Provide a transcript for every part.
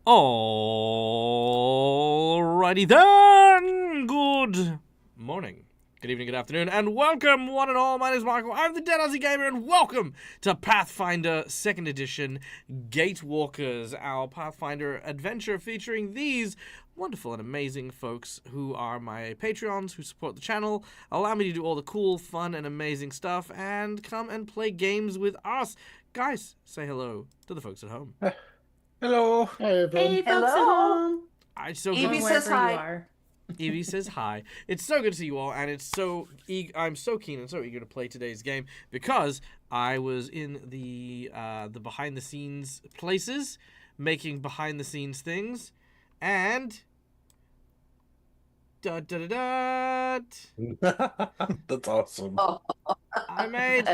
Alrighty then. Good morning, good evening, good afternoon, and welcome, one and all. My name is Michael. I'm the Dead Aussie Gamer, and welcome to Pathfinder 2nd Edition Gatewalkers, our Pathfinder adventure featuring these wonderful and amazing folks who are my Patreons, who support the channel, allow me to do all the cool, fun, and amazing stuff, and come and play games with us. Guys, say hello to the folks at home. Hello. Hey, everyone. Hey, folks at home. Evie says hi. Evie says hi. It's so good to see you all, and it's so I'm so keen and so eager to play today's game because I was in the behind the scenes places, making behind the scenes things, and That's awesome. I made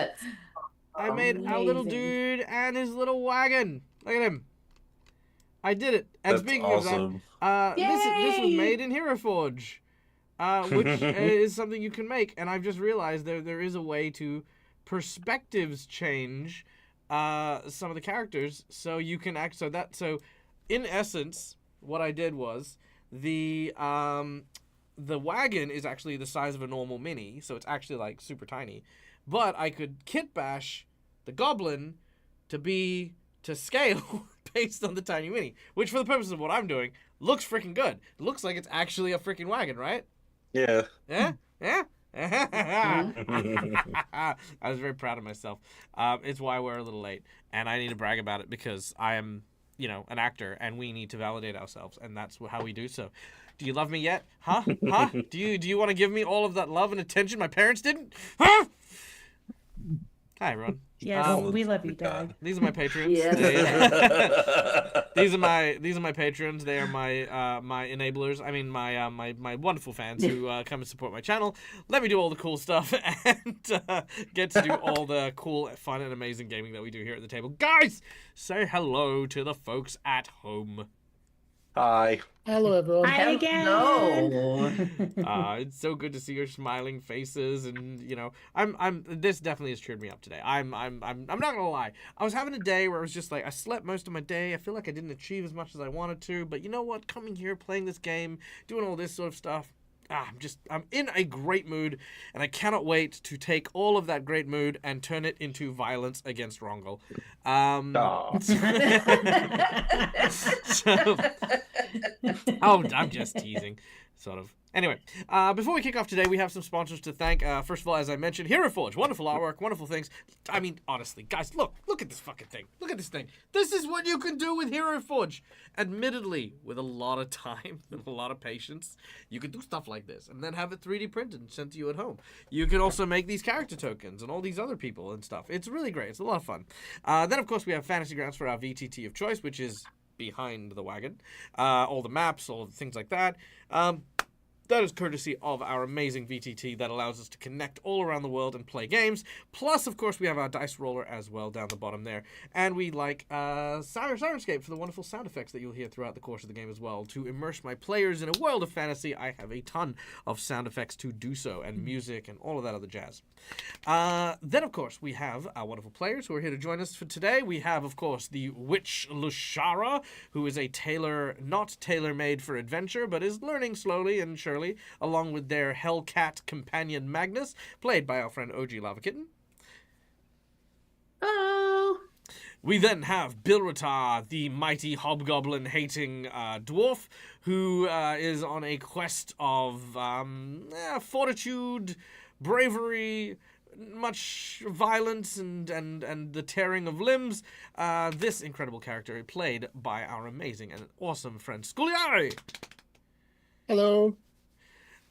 our little dude and his little wagon. Look at him. I did it. And That's speaking awesome. of that, this was made in Hero Forge, which is something you can make. And I've just realized there is a way to perspectives change some of the characters, so you can act. So in essence, what I did was the wagon is actually the size of a normal mini, so it's actually like super tiny. But I could kit bash the goblin to scale based on the tiny mini, which for the purposes of what I'm doing looks freaking good. It looks like it's actually a freaking wagon, right? Yeah. Yeah? Yeah? I was very proud of myself. It's why we're a little late, and I need to brag about it because I am, an actor, and we need to validate ourselves, and that's how we do so. Do you love me yet? Huh? Huh? Do you want to give me all of that love and attention my parents didn't? Huh? Hi, everyone. Yes, we love you, Dad. These are my patrons. Yes. These are my patrons. They are my enablers. I mean my wonderful fans who come and support my channel. Let me do all the cool stuff and get to do all the cool, fun, and amazing gaming that we do here at the table. Guys, say hello to the folks at home. Hi. Hello, everyone. Hi again. No. It's so good to see your smiling faces, and this definitely has cheered me up today. I'm not gonna lie. I was having a day where I was just like, I slept most of my day. I feel like I didn't achieve as much as I wanted to, but you know what? Coming here, playing this game, doing all this sort of stuff. I'm in a great mood, and I cannot wait to take all of that great mood and turn it into violence against Rongol. I'm just teasing, sort of. Anyway, before we kick off today, we have some sponsors to thank. First of all, as I mentioned, Hero Forge, wonderful artwork, wonderful things. I mean, honestly, guys, look at this fucking thing. Look at this thing. This is what you can do with Hero Forge. Admittedly, with a lot of time and a lot of patience, you can do stuff like this and then have it 3D printed and sent to you at home. You can also make these character tokens and all these other people and stuff. It's really great. It's a lot of fun. Then, of course, we have Fantasy Grounds for our VTT of choice, which is behind the wagon. All the maps, all the things like that. That is courtesy of our amazing VTT that allows us to connect all around the world and play games. Plus, of course, we have our dice roller as well down the bottom there. And we like Sirenscape for the wonderful sound effects that you'll hear throughout the course of the game as well. To immerse my players in a world of fantasy, I have a ton of sound effects to do so, and music and all of that other jazz. Then, of course, we have our wonderful players who are here to join us for today. We have, of course, the Witch Lushara, who is a tailor, not tailor-made for adventure, but is learning slowly and surely, along with their Hellcat companion Magnus, played by our friend OG Lava Kitten. Oh. We then have Bilratar, the mighty hobgoblin-hating dwarf, who is on a quest of fortitude, bravery, much violence, and the tearing of limbs. This incredible character played by our amazing and awesome friend Sculiari. Hello.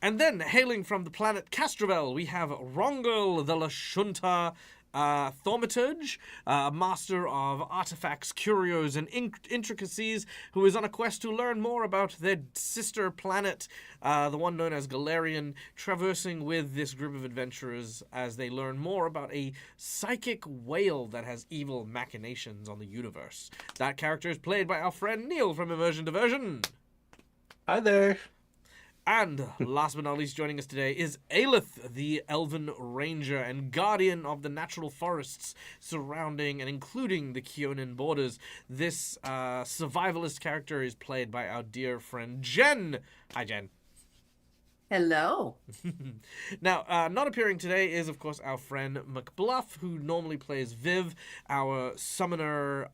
And then, hailing from the planet Castrovel, we have Rongol the Lashunta Thaumaturge, master of artifacts, curios, and intricacies, who is on a quest to learn more about their sister planet, the one known as Galarian, traversing with this group of adventurers as they learn more about a psychic whale that has evil machinations on the universe. That character is played by our friend Neil from Immersion Diversion. Hi there. And last but not least, joining us today is Aelith, the Elven Ranger and Guardian of the natural forests surrounding and including the Keonan borders. This survivalist character is played by our dear friend Jen. Hi, Jen. Hello. Now, not appearing today is, of course, our friend McBluff, who normally plays Viv, our summoner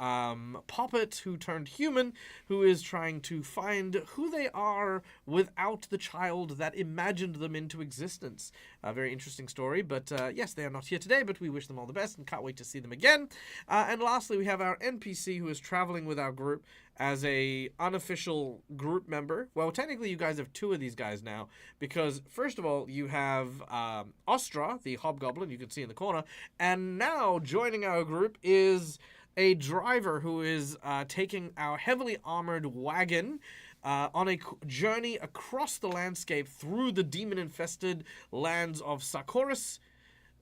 puppet who turned human, who is trying to find who they are without the child that imagined them into existence. A very interesting story, but yes, they are not here today, but we wish them all the best and can't wait to see them again. And lastly, we have our NPC who is traveling with our group as a unofficial group member. Well, technically you guys have two of these guys now, because first of all, you have Ostra, the hobgoblin you can see in the corner, and now joining our group is a driver who is taking our heavily armored wagon on a journey across the landscape through the demon-infested lands of Sarkoris.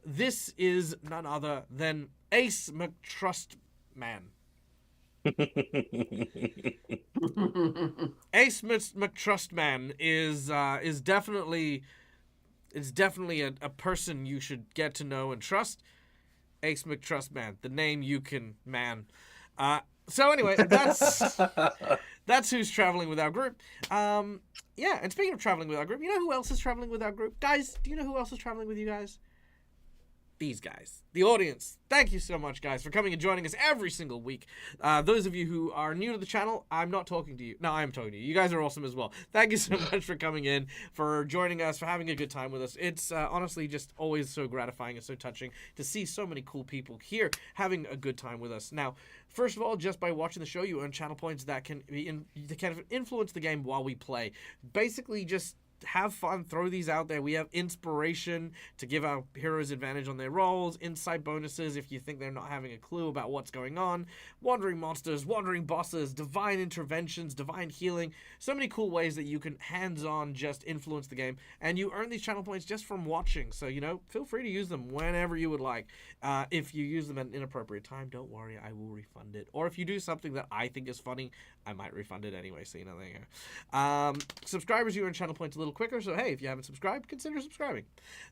This is none other than Ace McTrustman. Ace McTrustman is definitely a person you should get to know and trust. Ace McTrustman, the name you can man. So anyway, that's who's traveling with our group. Yeah, and speaking of traveling with our group, you know who else is traveling with our group? Guys, do you know who else is traveling with you guys? These guys, the audience. Thank you so much, guys, for coming and joining us every single week. Those of you who are new to the channel, I'm not talking to you. No, I am talking to you. You guys are awesome as well. Thank you so much for coming in, for joining us, for having a good time with us. It's honestly just always so gratifying and so touching to see so many cool people here having a good time with us. Now, first of all, just by watching the show, you earn channel points that can influence the game while we play. Basically, just have fun, throw these out there. We have inspiration to give our heroes advantage on their rolls, insight bonuses if you think they're not having a clue about what's going on, wandering monsters, wandering bosses, divine interventions, divine healing, so many cool ways that you can hands-on just influence the game, and you earn these channel points just from watching, so feel free to use them whenever you would like. If you use them at an inappropriate time, don't worry, I will refund it, or if you do something that I think is funny, I might refund it anyway, so there you go. Subscribers, you earn channel points a little quicker, so hey, if you haven't subscribed, consider subscribing.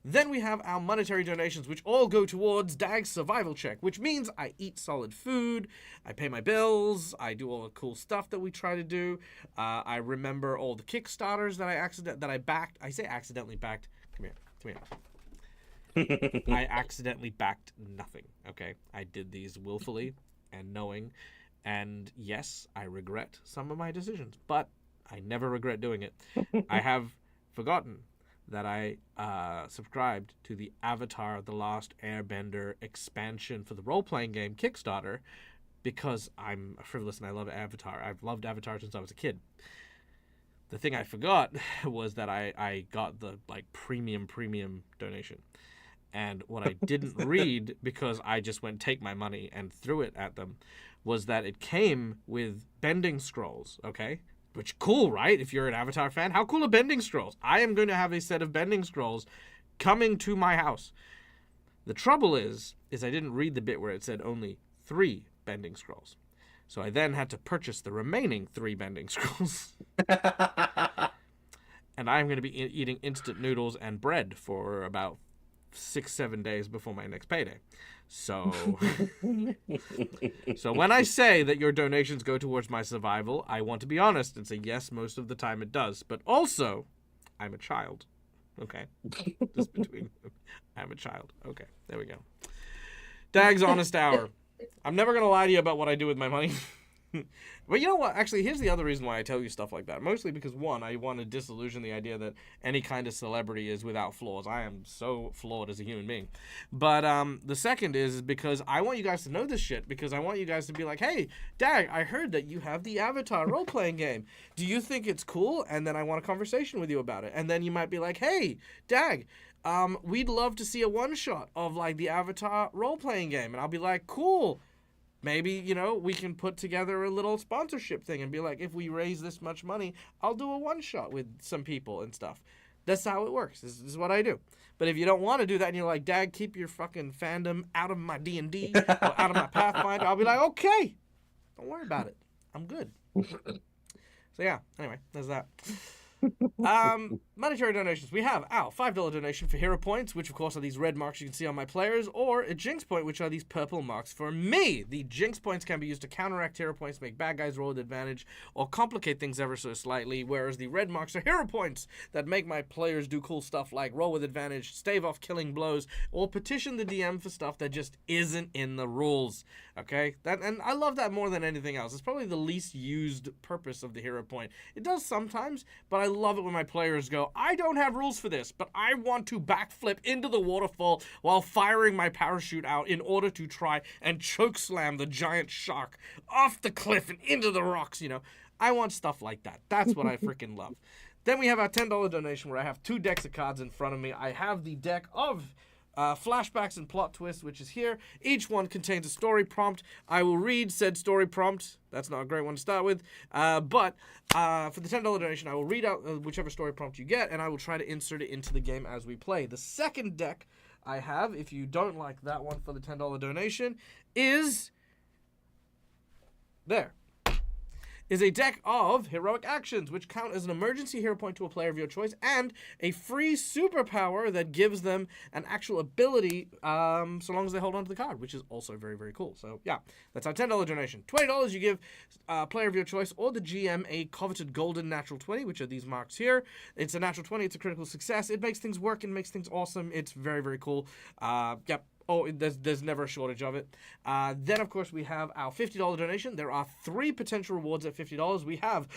Then we have our monetary donations, which all go towards Dag's survival check, which means I eat solid food, I pay my bills, I do all the cool stuff that we try to do, I remember all the Kickstarters that I backed. I say accidentally backed. Come here. I accidentally backed nothing, okay? I did these willfully and knowing, and yes, I regret some of my decisions, but I never regret doing it. I have forgotten that I subscribed to the Avatar: The Last Airbender expansion for the role-playing game Kickstarter because I'm frivolous and I love Avatar. I've loved Avatar since I was a kid. The thing I forgot was that I got the premium donation. And what I didn't read, because I just went take my money and threw it at them, was that it came with bending scrolls, okay? Which cool, right? If you're an Avatar fan, how cool are bending scrolls? I am going to have a set of bending scrolls coming to my house. The trouble is I didn't read the bit where it said only 3 bending scrolls. So I then had to purchase the remaining 3 bending scrolls. And I'm going to be eating instant noodles and bread for about 6-7 days before my next payday. So when I say that your donations go towards my survival, I want to be honest and say yes, most of the time it does. But also, I'm a child. Okay? Just between I'm a child. Okay, there we go. Dag's Honest Hour. I'm never going to lie to you about what I do with my money. But you know what? Actually, here's the other reason why I tell you stuff like that. Mostly because, one, I want to disillusion the idea that any kind of celebrity is without flaws. I am so flawed as a human being. But the second is because I want you guys to know this shit, because I want you guys to be like, hey, Dag, I heard that you have the Avatar role-playing game. Do you think it's cool? And then I want a conversation with you about it. And then you might be like, hey, Dag, we'd love to see a one-shot of, the Avatar role-playing game. And I'll be like, cool. Maybe, we can put together a little sponsorship thing and be like, if we raise this much money, I'll do a one-shot with some people and stuff. That's how it works. This is what I do. But if you don't want to do that and you're like, Dad, keep your fucking fandom out of my D&D or out of my Pathfinder, I'll be like, okay. Don't worry about it. I'm good. So, yeah. Anyway, there's that. Monetary donations. We have our $5 donation for hero points, which of course are these red marks you can see on my players, or a jinx point, which are these purple marks for me. The jinx points can be used to counteract hero points, make bad guys roll with advantage, or complicate things ever so slightly, whereas the red marks are hero points that make my players do cool stuff like roll with advantage, stave off killing blows, or petition the DM for stuff that just isn't in the rules. Okay? And I love that more than anything else. It's probably the least used purpose of the hero point. It does sometimes, but I love it when my players go, I don't have rules for this, but I want to backflip into the waterfall while firing my parachute out in order to try and chokeslam the giant shark off the cliff and into the rocks, you know. I want stuff like that. That's what I freaking love. Then we have our $10 donation where I have 2 decks of cards in front of me. I have the deck of flashbacks and plot twists, which is here. Each one contains a story prompt. I will read said story prompt. That's not a great one to start with. But for the $10 donation, I will read out whichever story prompt you get, and I will try to insert it into the game as we play. The second deck I have, if you don't like that one for the $10 donation, is there. Is a deck of heroic actions, which count as an emergency hero point to a player of your choice, and a free superpower that gives them an actual ability so long as they hold on to the card, which is also very, very cool. So, yeah, that's our $10 donation. $20, you give a player of your choice or the GM a coveted golden natural 20, which are these marks here. It's a natural 20. It's a critical success. It makes things work and makes things awesome. It's very, very cool. Yep. Oh, there's never a shortage of it. Then, of course, we have our $50 donation. There are 3 potential rewards at $50. We have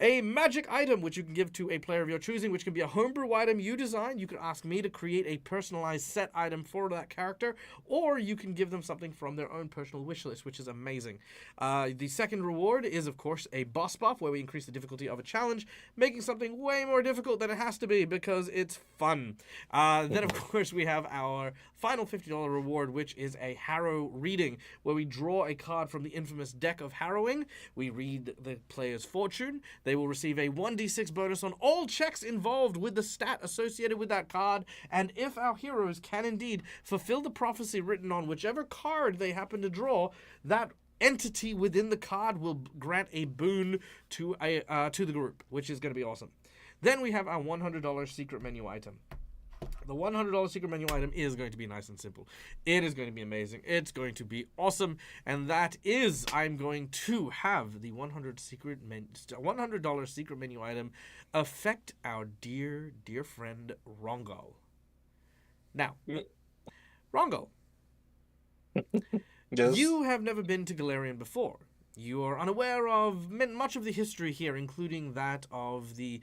a magic item, which you can give to a player of your choosing, which can be a homebrew item you design. You can ask me to create a personalized set item for that character, or you can give them something from their own personal wish list, which is amazing. The second reward is, of course, a boss buff, where we increase the difficulty of a challenge, making something way more difficult than it has to be because it's fun. Then, of course, we have our final $50 reward, which is a Harrow reading, where we draw a card from the infamous deck of Harrowing. We read the player's fortune. They will receive a 1d6 bonus on all checks involved with the stat associated with that card, and if our heroes can indeed fulfill the prophecy written on whichever card they happen to draw, that entity within the card will grant a boon to the group, which is going to be awesome. Then we have our $100 secret menu item. The $100 secret menu item is going to be nice and simple. It is going to be amazing. It's going to be awesome. And that is, I'm going to have the $100 secret menu item affect our dear, dear friend Rongo. Now, Rongo, Yes. you have never been to Galarian before. You are unaware of much of the history here, including that of the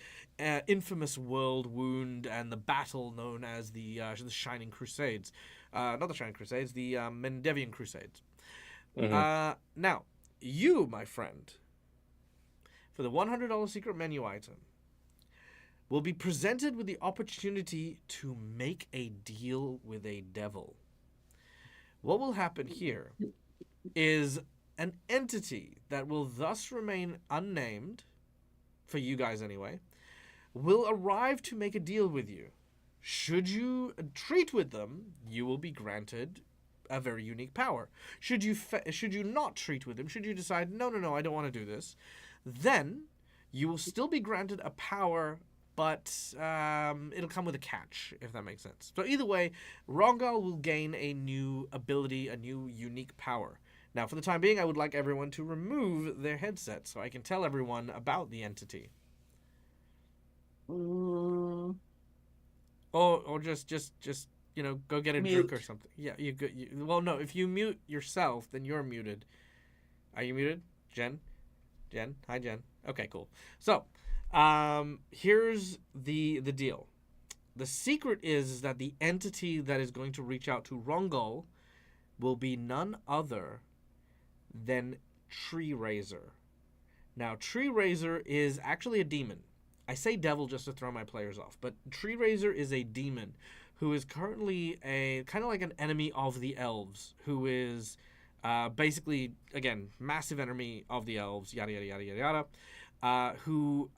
infamous world wound and the battle known as the Shining Crusades. Not the Shining Crusades, the Mendevian Crusades. Mhm. Now, you, my friend, for the $100 secret menu item, will be presented with the opportunity to make a deal with a devil. What will happen here is an entity that will thus remain unnamed, for you guys anyway, will arrive to make a deal with you. Should you treat with them, you will be granted a very unique power. Should you not treat with them, should you decide, no, I don't want to do this, then you will still be granted a power, but it'll come with a catch, if that makes sense. So either way, Rongal will gain a new ability, a new unique power. Now, for the time being, I would like everyone to remove their headset so I can tell everyone about the entity. Or just go get a drink or something. Yeah, well, no, if you mute yourself, then you're muted. Are you muted, Jen? Hi, Jen. Okay, cool. So, here's the deal. The secret is that the entity that is going to reach out to Rongal will be none other than Tree Razor. Now, Tree Razor is actually a demon. I say devil just to throw my players off, but Tree Razor is a demon who is currently a kind of like an enemy of the elves, who is basically, again, massive enemy of the elves, yada, yada, yada, yada, yada, who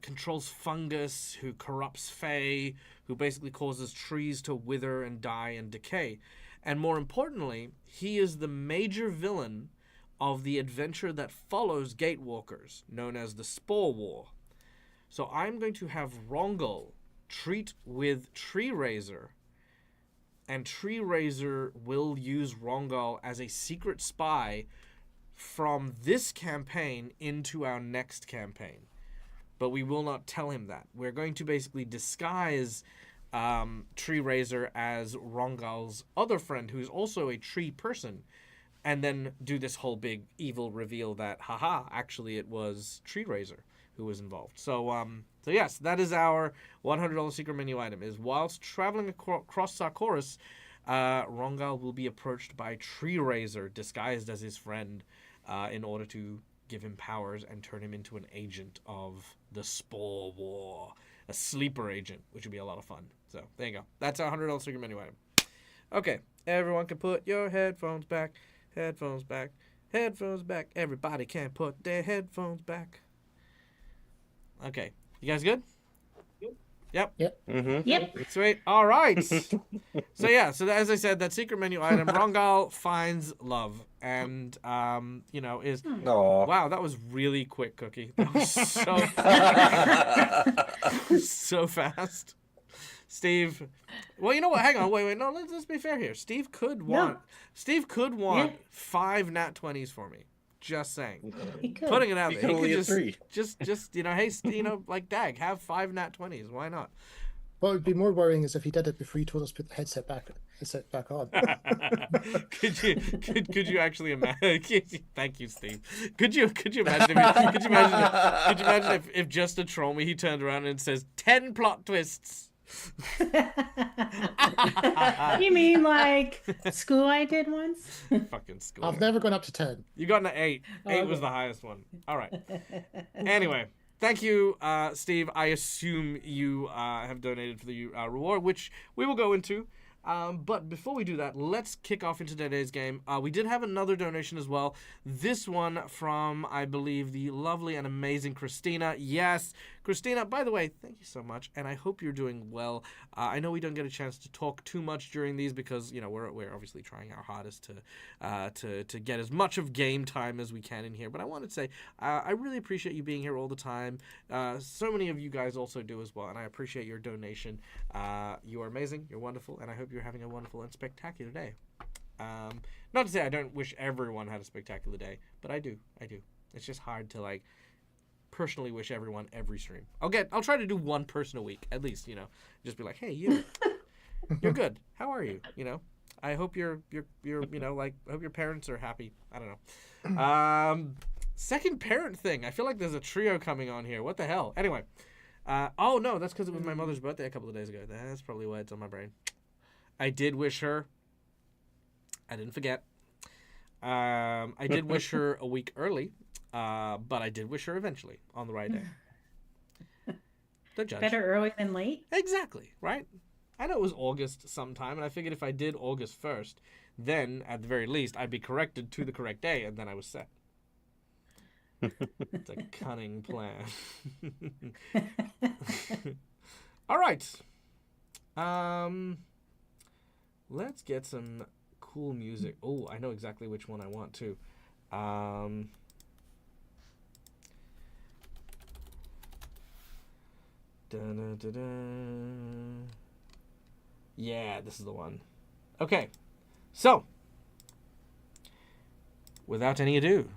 controls fungus, who corrupts fae, who basically causes trees to wither and die and decay. And more importantly, he is the major villain of the adventure that follows Gatewalkers, known as the Spore War. So I'm going to have Rongol treat with Tree Razor, and Tree Razor will use Rongol as a secret spy from this campaign into our next campaign. But we will not tell him that. We're going to basically disguise Tree Razor as Rongol's other friend, who's also a tree person, and then do this whole big evil reveal that, haha, actually it was Tree Razor who was involved. So yes, that is our $100 secret menu item, is whilst traveling across Sarkoris, Rongol will be approached by Tree Razor, disguised as his friend, in order to give him powers and turn him into an agent of the Spore War. A sleeper agent, which would be a lot of fun. So, there you go. That's our $100 secret menu item. Okay, everyone can put your headphones back. Headphones back. Headphones back. Everybody can put their headphones back. Okay, you guys good? Yep. Mm-hmm. Yep. Sweet. All right. So as I said, that secret menu item, Rongol finds love, and is Aw. wow. That was really quick, Cookie. That was so fast. Steve, well, you know what? Hang on, wait. No, let's be fair here. Steve could want 5 nat 20s for me. Just saying. He could. Putting it out He there. could He only could get 3. just hey, like Dag, have 5 nat 20s. Why not? What would be more worrying is if he did it before he told us to put the headset back on. could you actually imagine? Thank you, Steve. Could you imagine? Could you imagine if just to troll me, he turned around and says 10 plot twists. You mean like school I did once? Fucking school. I've never gone up to 10. You got an 8. 8 Okay. was the highest one. All right. Anyway, thank you, Steve. I assume you have donated for the reward, which we will go into. But before we do that, let's kick off into today's game. We did have another donation as well. This one from, I believe, the lovely and amazing Christina. Yes, Christina, by the way, thank you so much, and I hope you're doing well. I know we don't get a chance to talk too much during these because, we're obviously trying our hardest to get as much of game time as we can in here. But I wanted to say, I really appreciate you being here all the time. So many of you guys also do as well, and I appreciate your donation. You are amazing, you're wonderful, and I hope you're having a wonderful and spectacular day. Not to say I don't wish everyone had a spectacular day, but I do. It's just hard to personally wish everyone every stream. I'll try to do one person a week at least. Just be like, hey, you're good. How are you? I hope you're I hope your parents are happy. I don't know. Second parent thing. I feel like there's a trio coming on here. What the hell? Anyway. Oh no, that's because it was my mother's birthday a couple of days ago. That's probably why it's on my brain. I did wish her. I didn't forget. I did wish her a week early, but I did wish her eventually on the right day. Don't judge. Better early than late. Exactly, right? I know it was August sometime, and I figured if I did August 1st, then at the very least I'd be corrected to the correct day, and then I was set. It's a cunning plan. All right. Let's get some cool music. Oh, I know exactly which one I want to. Yeah, this is the one. Okay. So, without any ado,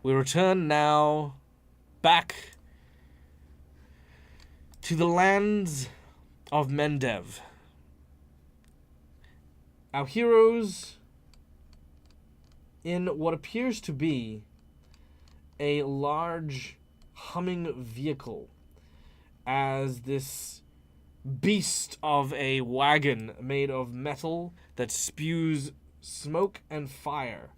we return now back to the lands of Mendev. Our heroes, in what appears to be a large humming vehicle, as this beast of a wagon made of metal that spews smoke and fire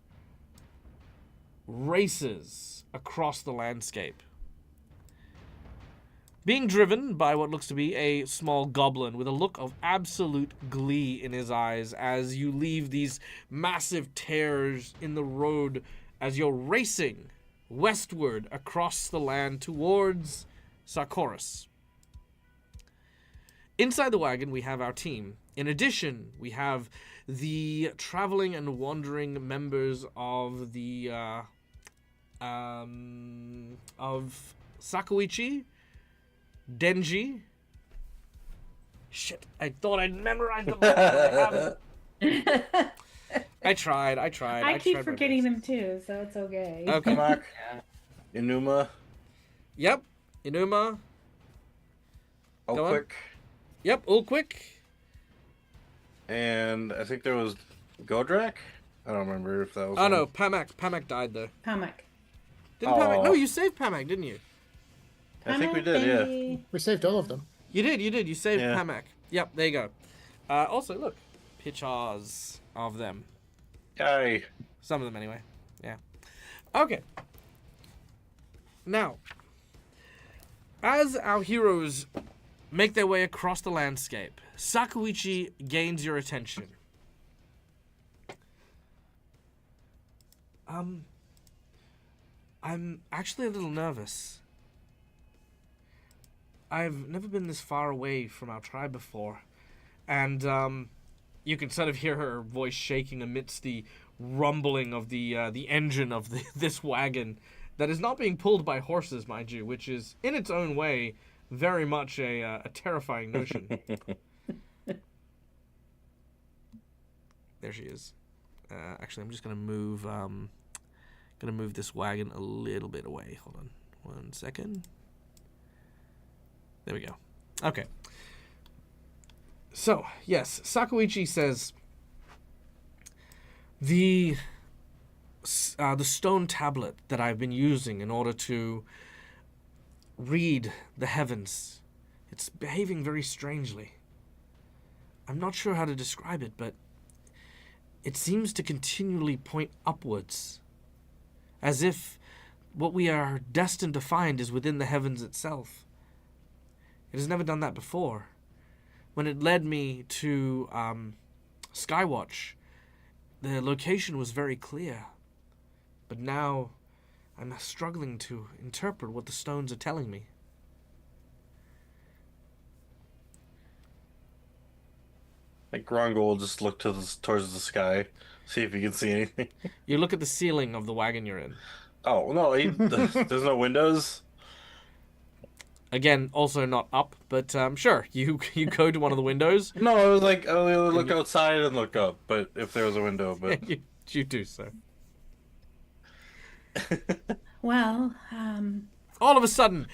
races across the landscape. Being driven by what looks to be a small goblin with a look of absolute glee in his eyes as you leave these massive tears in the road as you're racing westward across the land towards Sarkoris. Inside the wagon, we have our team. In addition, we have the traveling and wandering members of the of Sakuichi, Denji. Shit, I thought I'd memorized them all, but I haven't. I tried. I tried keep my forgetting best. them too, so it's okay. Okay. Kamak, Inuma, Yep. Inuma. Go on. Quick, Yep. All quick. and I think there was Godrak. I don't remember if that was. Oh no, one. Pamak. Pamak died though. Pamak. Didn't Pamak? Oh. No, you saved Pamak, didn't you? I think we did. Yeah. We saved all of them. You did. You saved Yeah. Pamak. Yep. There you go. Also, look, pictures of them. Yay. Some of them, anyway. Yeah. Okay. Now, as our heroes make their way across the landscape, Sakuichi gains your attention. I'm actually a little nervous. I've never been this far away from our tribe before, and you can sort of hear her voice shaking amidst the rumbling of the engine of this wagon that is not being pulled by horses, mind you, which is in its own way very much a terrifying notion. There she is. Actually, I'm just gonna move this wagon a little bit away. Hold on, 1 second. There we go. Okay. So, yes, Sakuichi says the stone tablet that I've been using in order to read the heavens, it's behaving very strangely. I'm not sure how to describe it, but it seems to continually point upwards, as if what we are destined to find is within the heavens itself. It has never done that before. When it led me to Skywatch, the location was very clear. But now I'm struggling to interpret what the stones are telling me. Like Rongo will just look towards the sky, see if he can see anything. You look at the ceiling of the wagon you're in. Oh no, there's no windows. Again, also not up, but sure, you go to one of the windows. No, it was like look outside and look up, but if there was a window, but you do so. Well, All of a sudden,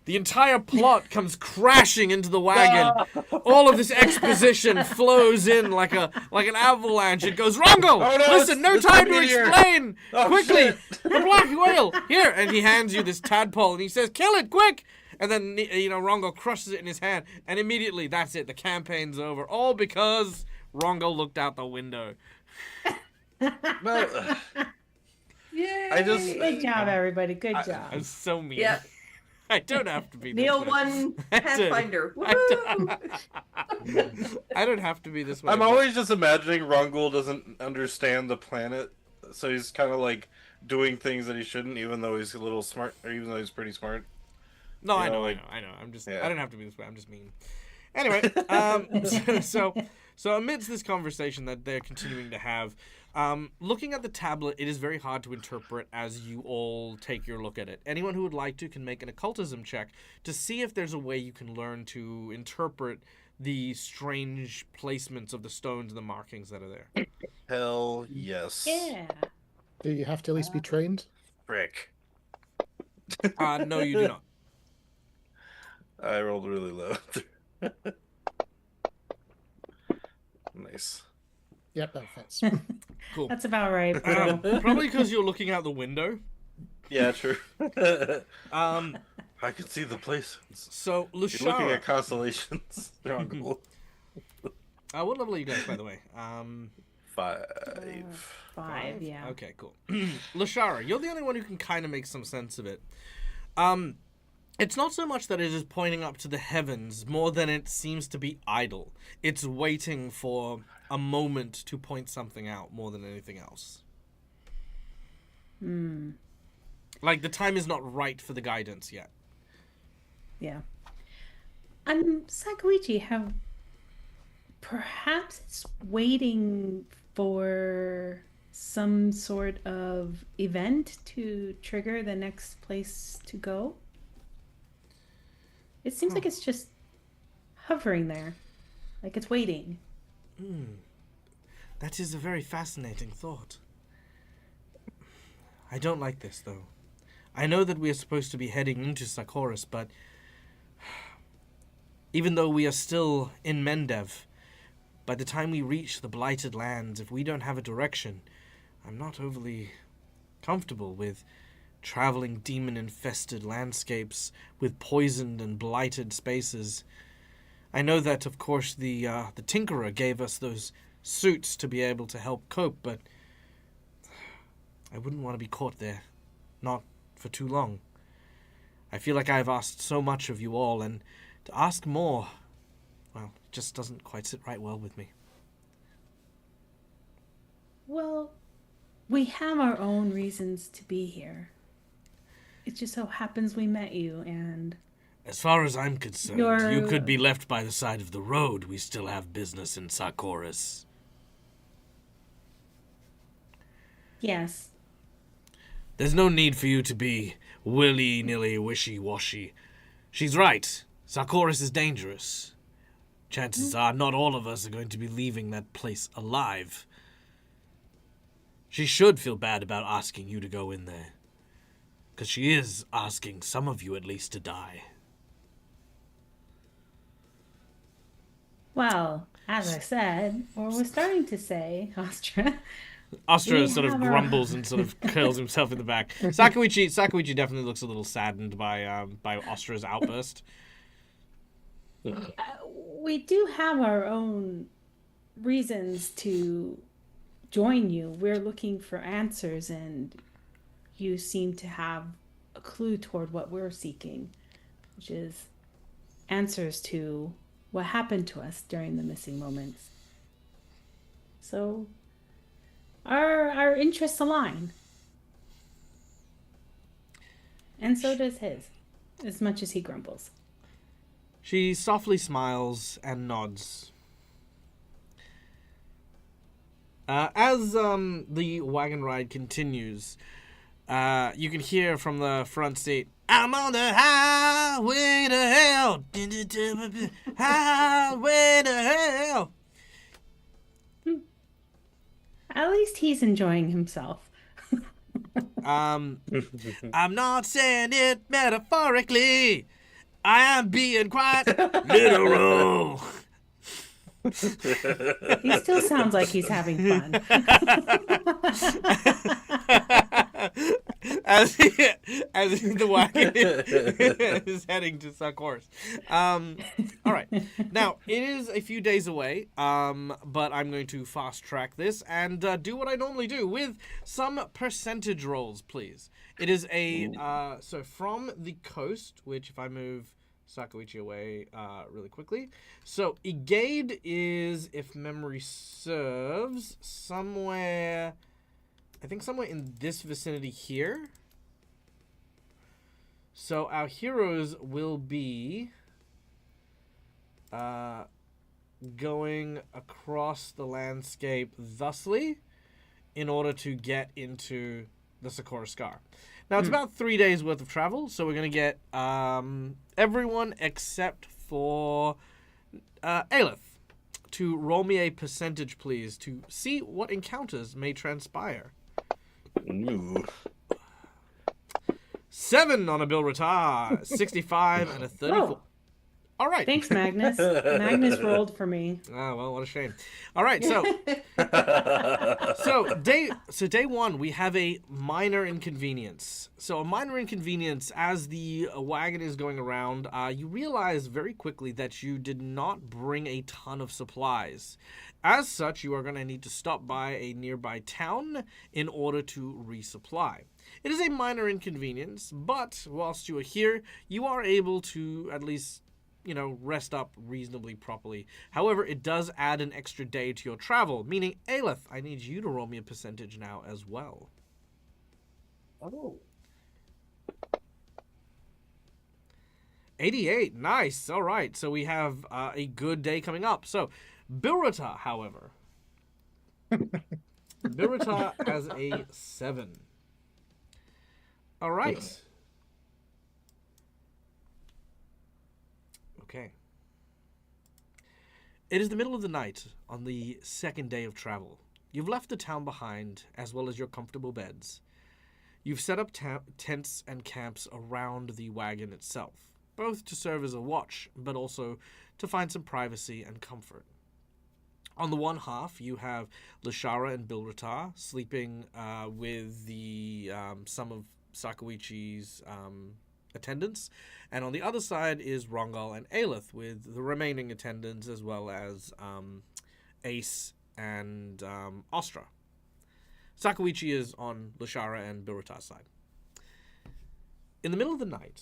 the entire plot comes crashing into the wagon. All of this exposition flows in like an avalanche. It goes, Rongo, Oh, no, listen, no it's time the to meteor. explain. Oh, Quickly, shit. the black whale, here. And he hands you this tadpole, and he says, kill it, quick. And then, Rongo crushes it in his hand, and immediately, that's it. The campaign's over. All because Rongo looked out the window. well, Yay! I just good job, everybody. Good job. I'm so mean. Yep. I don't have to be this Neil way. won I Pathfinder. Woohoo! I don't have to be this way. I'm but- always just imagining Rongul doesn't understand the planet, so he's kind of like doing things that he shouldn't, even though he's a little smart, or even though he's pretty smart. No, You I know, know. like- I'm just. Yeah. I don't have to be this way. I'm just mean. Anyway, so amidst this conversation that they're continuing to have, looking at the tablet, it is very hard to interpret as you all take your look at it. Anyone who would like to can make an occultism check to see if there's a way you can learn to interpret the strange placements of the stones and the markings that are there. Hell yes. Yeah. Do you have to at least be trained? Frick. No, you do not. I rolled really low. Nice. Yep, that fits. Cool. That's about right. Bro. Probably because you're looking out the window. Yeah, true. Um, I can see the places. so You're looking Lushara. at constellations. Rongul. What level are you guys, by the way? 5. 5, yeah. Okay, cool. Lashara, you're the only one who can kind of make some sense of it. It's not so much that it is pointing up to the heavens, more than it seems to be idle. It's waiting for a moment to point something out more than anything else. Like, the time is not right for the guidance yet. Yeah. Sakuichi, perhaps it's waiting for some sort of event to trigger the next place to go? It seems like it's just hovering there, like it's waiting. That is a very fascinating thought. I don't like this, though. I know that we are supposed to be heading into Sarkoris, but even though we are still in Mendev, by the time we reach the Blighted Lands, if we don't have a direction, I'm not overly comfortable with traveling demon-infested landscapes with poisoned and blighted spaces. I know that, of course, the Tinkerer gave us those suits to be able to help cope, but I wouldn't want to be caught there. Not for too long. I feel like I've asked so much of you all, and to ask more, well, it just doesn't quite sit right well with me. Well, we have our own reasons to be here. It just so happens we met you, and As far as I'm concerned, you could be left by the side of the road. We still have business in Sarkoris. yes, There's no need for you to be willy-nilly wishy-washy. She's right. Sarkoris is dangerous. Chances are not all of us are going to be leaving that place alive. She should feel bad about asking you to go in there. Because she is asking some of you at least to die. well, as I said, or was starting to say, Astra, Astra We sort of have our- grumbles and sort of curls himself in the back. Sakuichi definitely looks a little saddened by Astra's outburst. we do have our own reasons to join you. We're looking for answers, and you seem to have a clue toward what we're seeking, which is answers to what happened to us during the missing moments. So our interests align. And so does his, as much as he grumbles. She softly smiles and nods. As the wagon ride continues, you can hear from the front seat, "I'm on the highway to hell, highway to hell." At least he's enjoying himself. I'm not saying it metaphorically. I am being quite literal. He still sounds like he's having fun. as the wagon is heading to Sarkoris. All right. Now, it is a few days away, but I'm going to fast track this and do what I normally do with some percentage rolls, please. It is so from the coast, which if I move Sakuichi away really quickly. So Egade is, if memory serves, somewhere in this vicinity here. So our heroes will be going across the landscape thusly in order to get into the Sakura Scar. Now, it's about 3 days worth of travel, so we're going to get everyone except for Aelith to roll me a percentage, please, to see what encounters may transpire. Ooh. 7 on a Bill Ratar, 65 and a 34. Whoa. All right. Thanks, Magnus. Magnus rolled for me. Oh, well, what a shame. All right, so day one, we have a minor inconvenience. So a minor inconvenience, as the wagon is going around, you realize very quickly that you did not bring a ton of supplies. As such, you are going to need to stop by a nearby town in order to resupply. It is a minor inconvenience, but whilst you are here, you are able to at least rest up reasonably properly. However, it does add an extra day to your travel, meaning, Aelith, I need you to roll me a percentage now as well. Oh. 88, nice. All right, so we have a good day coming up. So, Bilrata, however, Birita has a 7. All right. Okay. It is the middle of the night on the second day of travel. You've left the town behind, as well as your comfortable beds. You've set up tents and camps around the wagon itself, both to serve as a watch, but also to find some privacy and comfort. On the one half, you have Lashara and Bilratar sleeping with the some of Sakawichi's attendants, and on the other side is Rongal and Aelith with the remaining attendants, as well as Ace and Ostra. Sakawichi is on Lashara and Bilratar's side. In the middle of the night,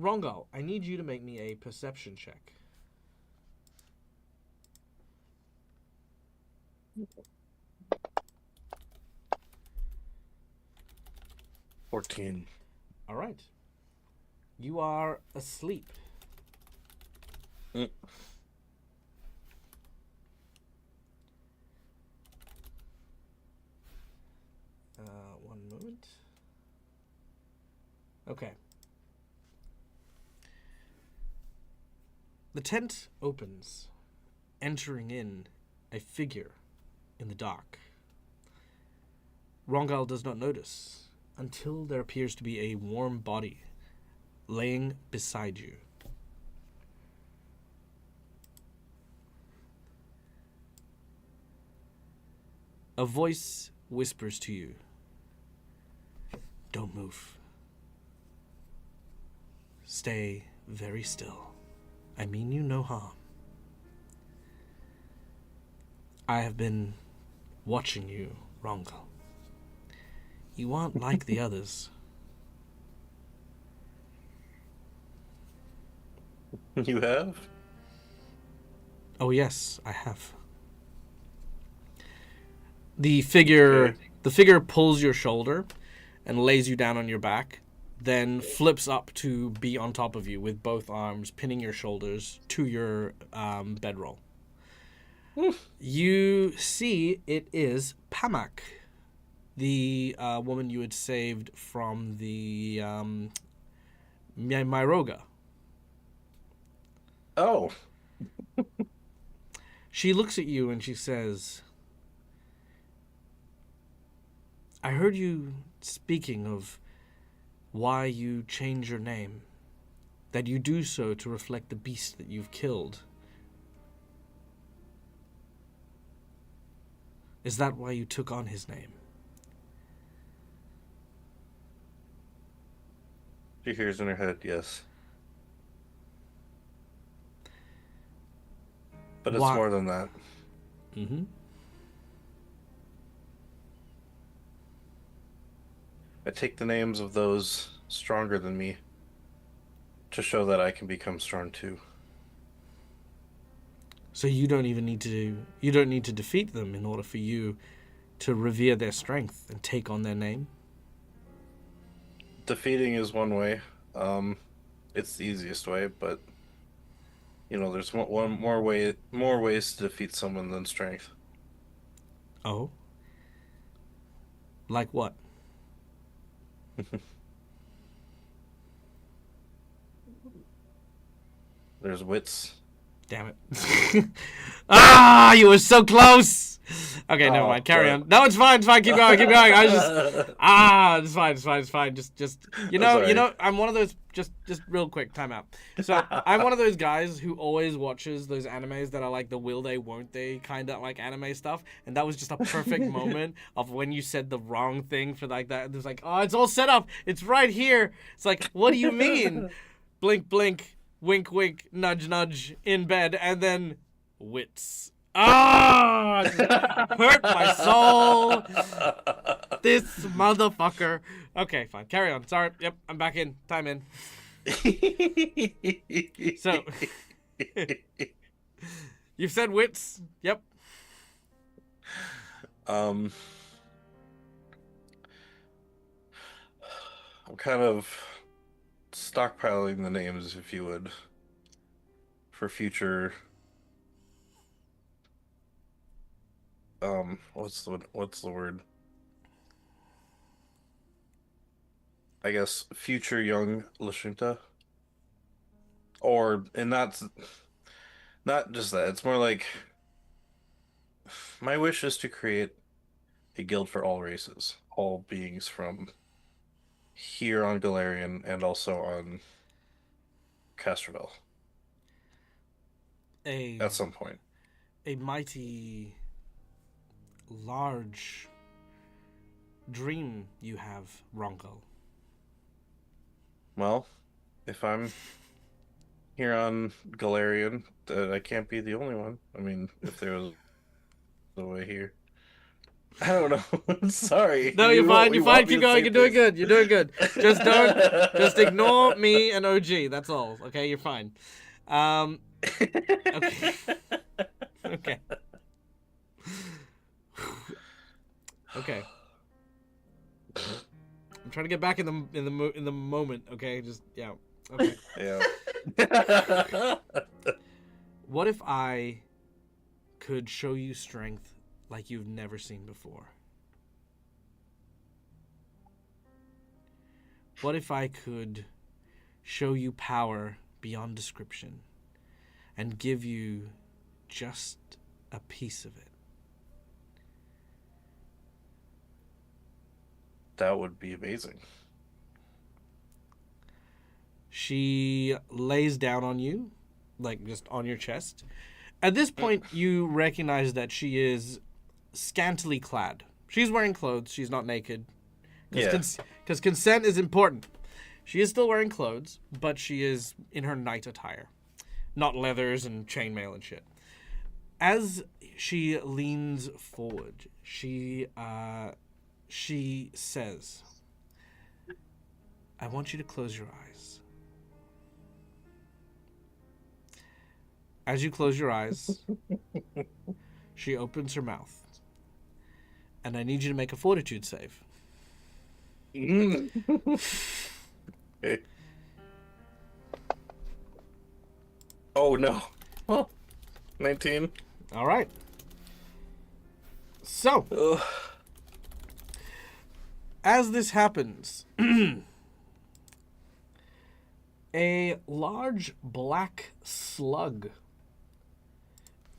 Rongal, I need you to make me a perception check. $14. All right. You are asleep. Mm. One moment. Okay. The tent opens, entering in a figure in the dark. Rongal does not notice until there appears to be a warm body laying beside you. A voice whispers to you, "Don't move. Stay very still. I mean you no harm. I have been watching you, Rongal. You aren't like the others." You have? Oh yes, I have. The figure pulls your shoulder and lays you down on your back, then flips up to be on top of you with both arms pinning your shoulders to your bedroll. You see it is Pamak, the woman you had saved from the Myroga. Oh. She looks at you and she says, "I heard you speaking of why you change your name, that you do so to reflect the beast that you've killed. Is that why you took on his name?" She hears in her head, yes. But it's Why- more than that. Mm-hmm. I take the names of those stronger than me to show that I can become strong too. So you don't need to defeat them in order for you to revere their strength and take on their name? Defeating is one way. It's the easiest way, but there's more ways to defeat someone than strength. Oh? Like what? There's wits. Damn it. Ah, you were so close. Okay, never mind. Carry but- on. No, it's fine. It's fine. Keep going. Keep going. It's fine. It's fine. It's fine. Just I'm one of those. Just real quick. Time out. So I'm one of those guys who always watches those animes that are like the will they, won't they kind of like anime stuff, and that was just a perfect moment of when you said the wrong thing for like that. It was like, oh, it's all set up. It's right here. It's like, what do you mean? Blink, blink. Wink, wink, nudge, nudge, in bed, and then wits. Ah! Hurt my soul. This motherfucker. Okay, fine. Carry on. Sorry. Yep, I'm back in. Time in. So, you've said wits. Yep. I'm kind of stockpiling the names, if you would, for future what's the word? I guess future young Lashunta, and that's not just that. It's more like my wish is to create a guild for all races, all beings from here on Galarian and also on Castrovel A at some point. a mighty large dream you have, Ronko. Well, if I'm here on Galarian, I can't be the only one. I mean, if there was a way here. I don't know. Sorry. No, you're fine. We You're fine. want me Keep to going. say You're doing things. good. You're doing good. Just ignore me and OG. That's all. Okay, you're fine. Okay. Okay. Okay. I'm trying to get back in the moment. Okay, just yeah. Okay. Yeah. What if I could show you strength like you've never seen before? What if I could show you power beyond description and give you just a piece of it? That would be amazing. She lays down on you, like just on your chest. At this point, you recognize that she is scantily clad. She's wearing clothes. She's not naked. Yeah. Because consent is important. She is still wearing clothes, but she is in her night attire. Not leathers and chainmail and shit. As she leans forward, she says, I want you to close your eyes. As you close your eyes, she opens her mouth. And I need you to make a fortitude save. Okay. Oh no. Well, 19. All right. So, Ugh. as this happens, a large black slug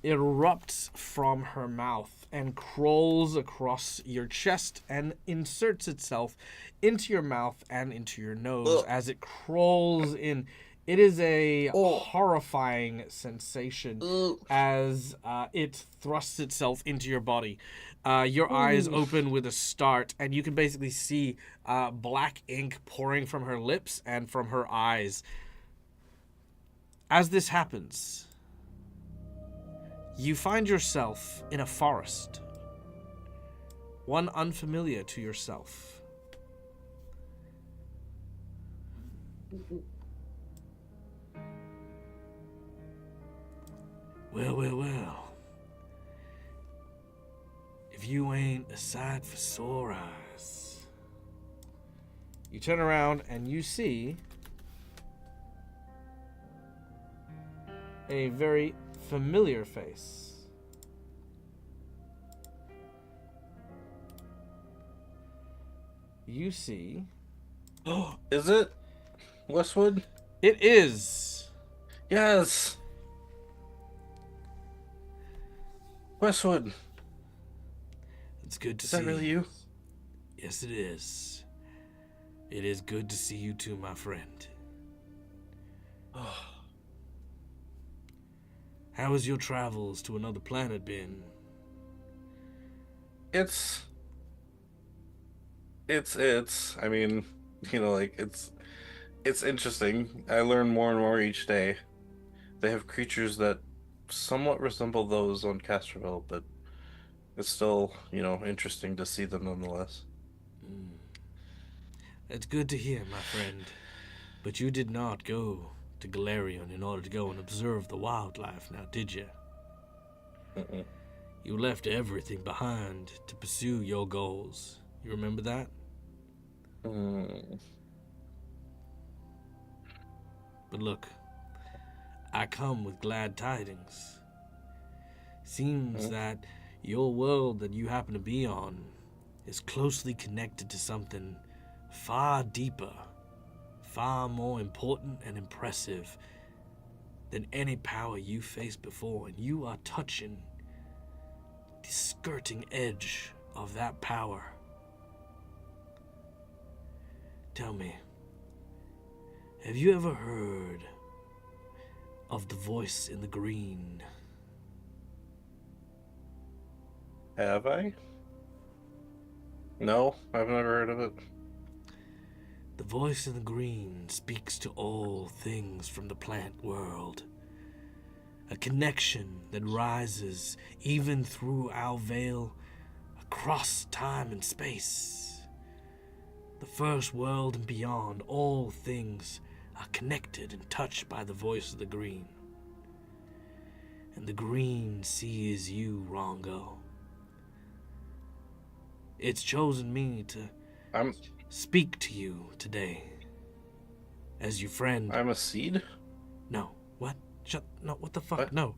erupts from her mouth and crawls across your chest and inserts itself into your mouth and into your nose. Ugh. As it crawls in. It is a Oh. horrifying sensation Ugh. as it thrusts itself into your body. Your eyes open with a start, and you can basically see black ink pouring from her lips and from her eyes. As this happens, you find yourself in a forest, one unfamiliar to yourself. Well. If you ain't a sight for sore eyes. You turn around and you see a very familiar face. You see... Is it Westwood? It is. Yes. Westwood. It's good to Is see that really you? Yes, it is. It is good to see you too, my friend. How has your travels to another planet been? It's. I mean, like it's interesting. I learn more and more each day. They have creatures that somewhat resemble those on Castrovel, but it's still, interesting to see them nonetheless. It's good to hear, my friend. But you did not go to Galarian in order to go and observe the wildlife, now did you? Mm-mm. You left everything behind to pursue your goals. You remember that? Mm. But look, I come with glad tidings. Seems that your world that you happen to be on is closely connected to something far deeper, far more important and impressive than any power you faced before, and you are touching the skirting edge of that power. Tell me, have you ever heard of the voice in the green? Have I? No, I've never heard of it. The voice in the green speaks to all things from the plant world. A connection that rises even through our veil across time and space. The first world and beyond, all things are connected and touched by the voice of the green. And the green sees you, Rongo. It's chosen me to speak to you today as your friend. I'm a seed? No. What? No, what the fuck? What? No.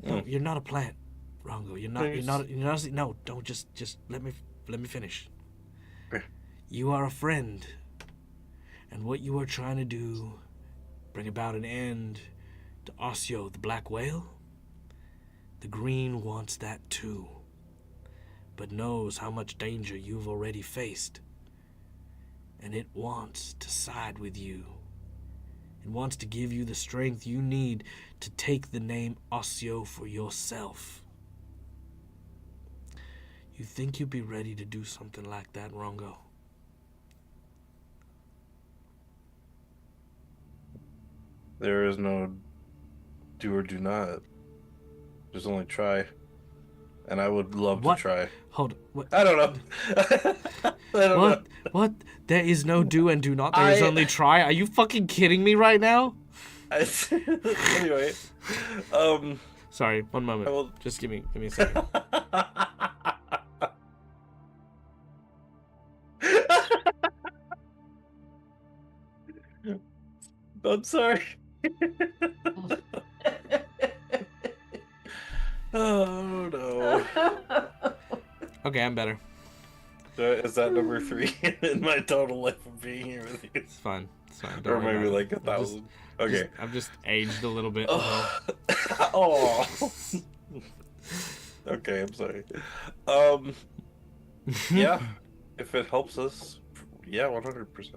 No, you're not a plant, Rongo. You're not a seed. No, don't just let me finish. Okay. You are a friend. And what you are trying to do, bring about an end to Osseo the black whale? The green wants that too, but knows how much danger you've already faced. And it wants to side with you. It wants to give you the strength you need to take the name Osseo for yourself. You think you'd be ready to do something like that, Rongo? There is no do or do not. There's only try. And I would love What? to try. Hold on. What? I don't know. I don't know. What? There is no do and do not. There is only try. Are you fucking kidding me right now? Anyway, Sorry, one moment. I will- Just give me a second. I'm sorry. Oh no. Okay, I'm better. Is that number 3 in my total life of being here with you? It's fine. It's fine. Or Don't worry maybe about like it. 1,000. Okay. I'm just aged a little bit. Oh. Okay, I'm sorry. Yeah. If it helps us, yeah, 100%.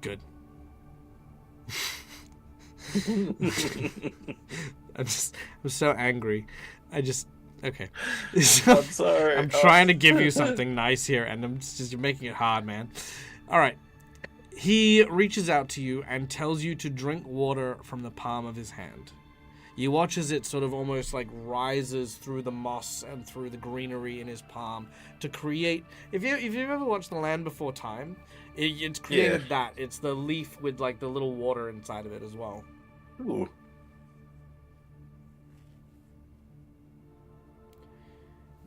Good. I'm so angry. Okay. I'm sorry. I'm trying to give you something nice here, and you're making it hard, man. All right. He reaches out to you and tells you to drink water from the palm of his hand. You watch as it sort of almost like rises through the moss and through the greenery in his palm to create. If you've ever watched The Land Before Time, it's created that. It's the leaf with like the little water inside of it as well. Ooh.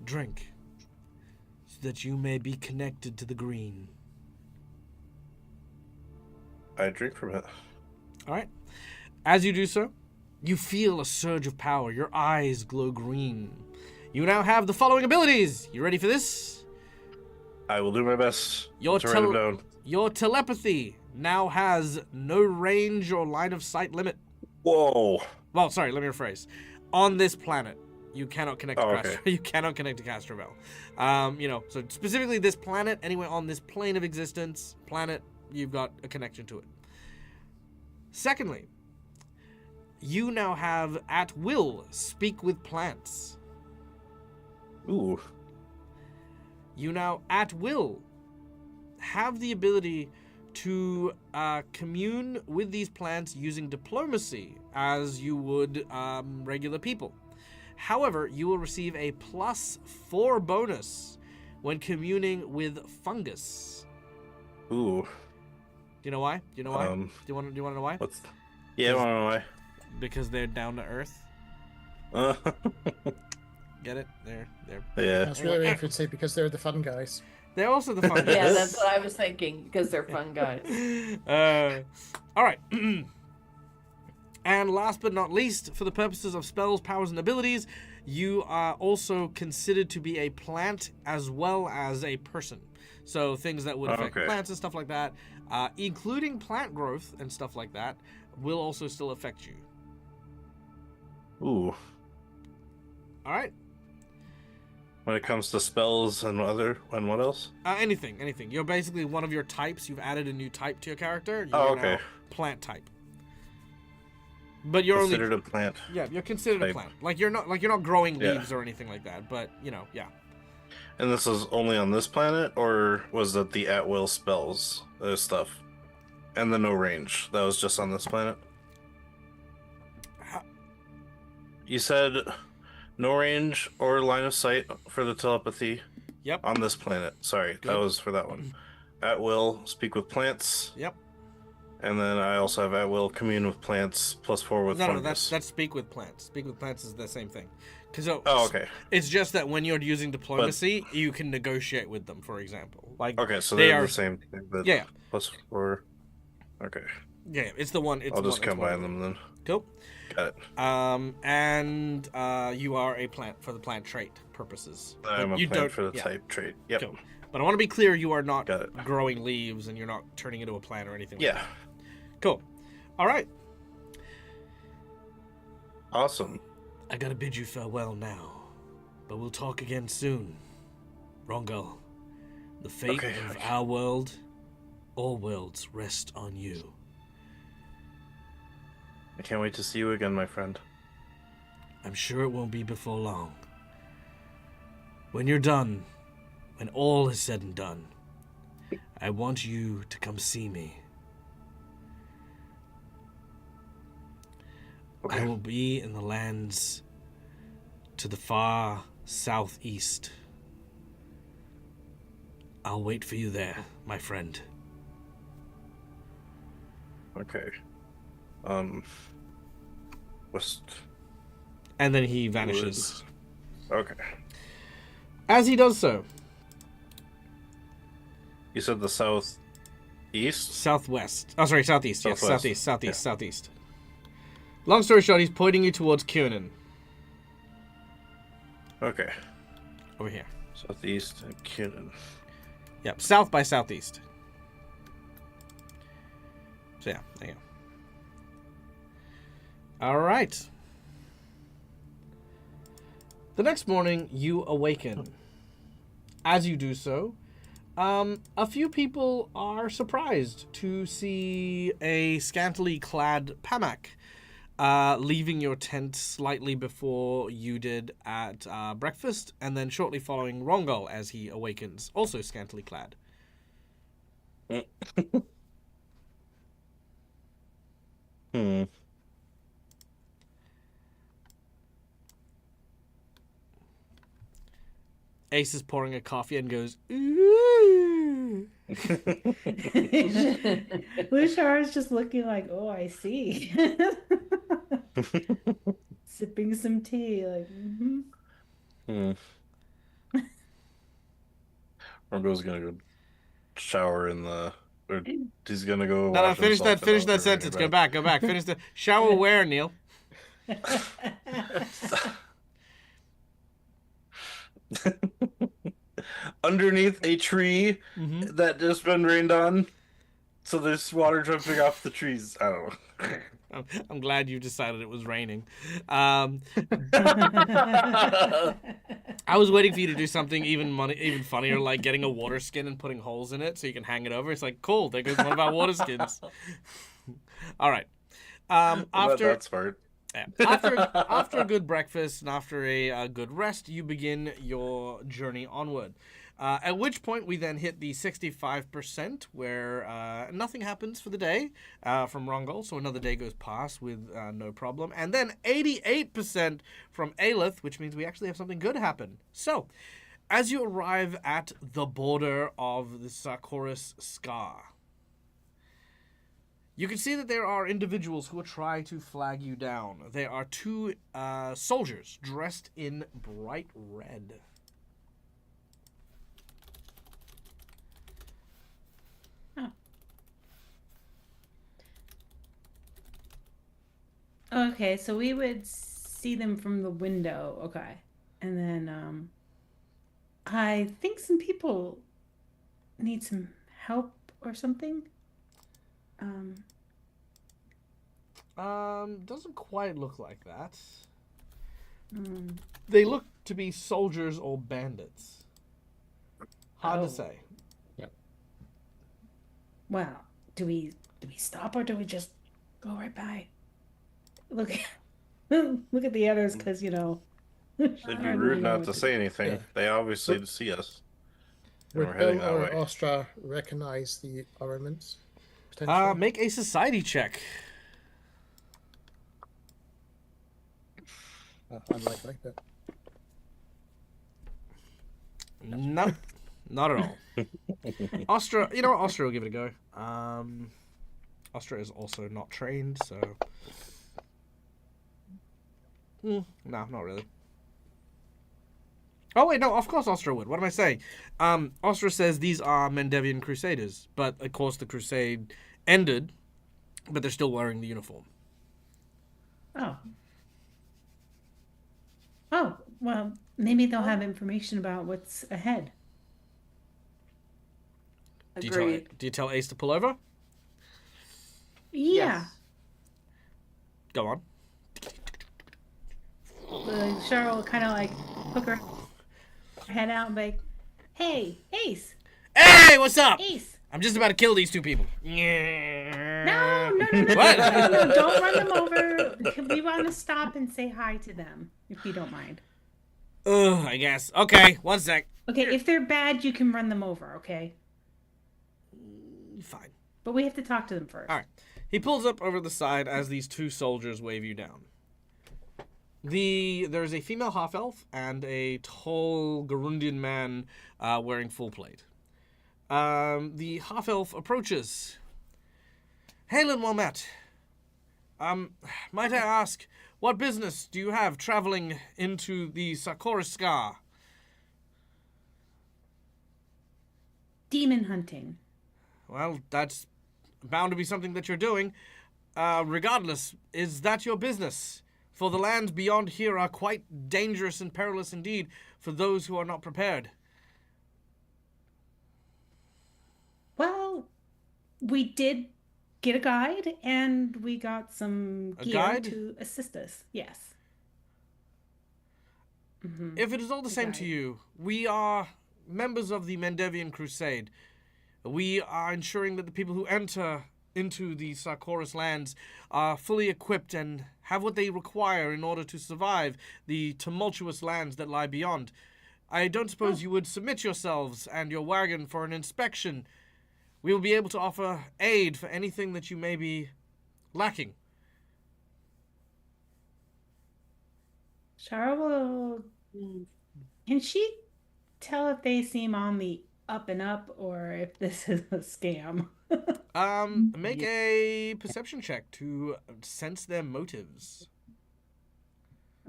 Drink, so that you may be connected to the green. I drink from it. All right. As you do so, you feel a surge of power. Your eyes glow green. You now have the following abilities. You ready for this? I will do my best Your to write them down. Your telepathy now has no range or line of sight limit. Whoa. Well, sorry, let me rephrase. On this planet, you cannot connect to okay. You cannot connect to Castrovel. So specifically this planet, anywhere on this plane of existence, planet, you've got a connection to it. Secondly, you now have at will speak with plants. Ooh. You now at will have the ability to commune with these plants using diplomacy as you would regular people. However, you will receive a +4 bonus when communing with fungus. Ooh. Do you know why? Do you know why? Do you want to know why? Yeah, I want to know why. Because they're down to earth. Get it? They're Yeah. That's really weird if you'd say because they're the fun guys. they're also the fun guys. Yeah, that's what I was thinking, because they're fun guys. All right. And last but not least, for the purposes of spells, powers, and abilities, you are also considered to be a plant as well as a person. So things that would affect Okay. plants and stuff like that, including plant growth and stuff like that, will also still affect you. Ooh. All right? When it comes to spells and what else? Anything. You're basically one of your types. You've added a new type to your character. Oh, You're okay. now plant type. But you're Considered only a plant. yeah, you're considered a type. plant. Like you're not growing Yeah. leaves or anything like that. But yeah. And this is only on this planet, or was it the at-will spells stuff? And the no range, that was just on this planet? You said no range or line of sight for the telepathy Yep. on this planet. Sorry, Good. that was for that one. At will, speak with plants. Yep. And then I also have at will, commune with plants, +4 with No, fungus. that's speak with plants. Speak with plants is the same thing. Oh, okay. It's just that when you're using diplomacy, you can negotiate with them, for example. Like Okay, so they they're are the same thing, but Yeah. +4. Okay. Yeah, it's the one. I'll just combine them then. Cool. Got it. And you are a plant for the plant trait purposes. I'm But a you plant don't- for the yeah. type trait. Yep. Cool. But I want to be clear, you are not Got it. growing leaves and you're not turning into a plant or anything like Yeah. that. Cool. All right. Awesome. I gotta bid you farewell now. But we'll talk again soon. Rongal, the fate Okay, of okay. our world, all worlds, rest on you. I can't wait to see you again, my friend. I'm sure it won't be before long. When you're done, when all is said and done, I want you to come see me. Okay. I will be in the lands to the far southeast. I'll wait for you there, my friend. Okay. West. And then he vanishes. Okay. As he does so, You said the southeast? southwest. Oh, sorry, southeast. Yes, Southwest. southeast. Long story short, he's pointing you towards Kiernan. Okay. Over here. Southeast and Kiernan. Yep, south by southeast. So yeah, there you go. All right. The next morning, you awaken. As you do so, a few people are surprised to see a scantily clad Pamak leaving your tent slightly before you did at breakfast, and then shortly following Rongal as he awakens, also scantily clad. Hmm. Ace is pouring a coffee and goes, ooh. Lushar is just looking like, oh, I see. Sipping some tea, like, Hmm. Rongo's gonna go shower in the. Or he's gonna go. No, wash finish himself that and I'll sentence. bring Go it back. Finish the shower where, Neil? Underneath a tree that just been rained on, so there's water dripping off the trees. I don't know. I'm glad you decided it was raining. I was waiting for you to do something even funnier, like getting a water skin and putting holes in it so you can hang it over. It's like, cool, there goes one of our water skins. All right. After That's smart. yeah, after a good breakfast and after a good rest, you begin your journey onward. At which point we then hit the 65%, where nothing happens for the day from Rongal, so another day goes past with no problem. And then 88% from Aelith, which means we actually have something good happen. So, as you arrive at the border of the Sarkoris Scar, you can see that there are individuals who will try to flag you down. There are two soldiers dressed in bright red. Okay, so we would see them from the window. Okay. And then I think some people need some help or something. Um Doesn't quite look like that. mm, They look to be soldiers or bandits. Hard Oh. to say. well, do we stop or do we just go right by? Look look at the others cuz It'd I be don't really rude know not what to to say do. anything. Yeah. They obviously see us. And we're Would heading Bill that or way. Ostra recognize the armaments? Potentially? Make a society check. Unlikely, but Nope. Not at all. Ostra, you know what? Ostra will give it a go. Ostra is also not trained, so. No, not really. Oh, wait, no, of course Ostra would. What am I saying? Ostra says these are Mendevian Crusaders, but of course the crusade ended, but they're still wearing the uniform. Oh. Oh, well, maybe they'll have information about what's ahead. Agreed. Do you tell Ace to pull over? Yeah. Go on. Cheryl will kind of like hook her head out and be like, "Hey, Ace, Hey, what's up? Ace! I'm just about to kill these two people. No, no, What? no, don't run them over. We want to stop and say hi to them, if you don't mind. Ugh, I guess. Okay, one sec. Okay, if they're bad, you can run them over, okay? Fine. But we have to talk to them first. All right. He pulls up over the side as these two soldiers wave you down. There's a female half-elf and a tall Garundian man wearing full plate. The half-elf approaches. Halen, well met. Might I ask, what business do you have traveling into the Sakoriska? Demon hunting. Well, that's bound to be something that you're doing. Regardless, is that your business? For the lands beyond here are quite dangerous and perilous indeed for those who are not prepared. Well, we did get a guide, and we got some A gear guide? to assist us. Yes. Mhm. If it is all the same to guide. you, we are members of the Mendevian Crusade. We are ensuring that the people who enter into the Sarkoris lands are fully equipped and have what they require in order to survive the tumultuous lands that lie beyond. I don't suppose you would submit yourselves and your wagon for an inspection. We will be able to offer aid for anything that you may be lacking. Cheryl will... Can she tell if they seem on the up and up or if this is a scam? Make a perception check to sense their motives.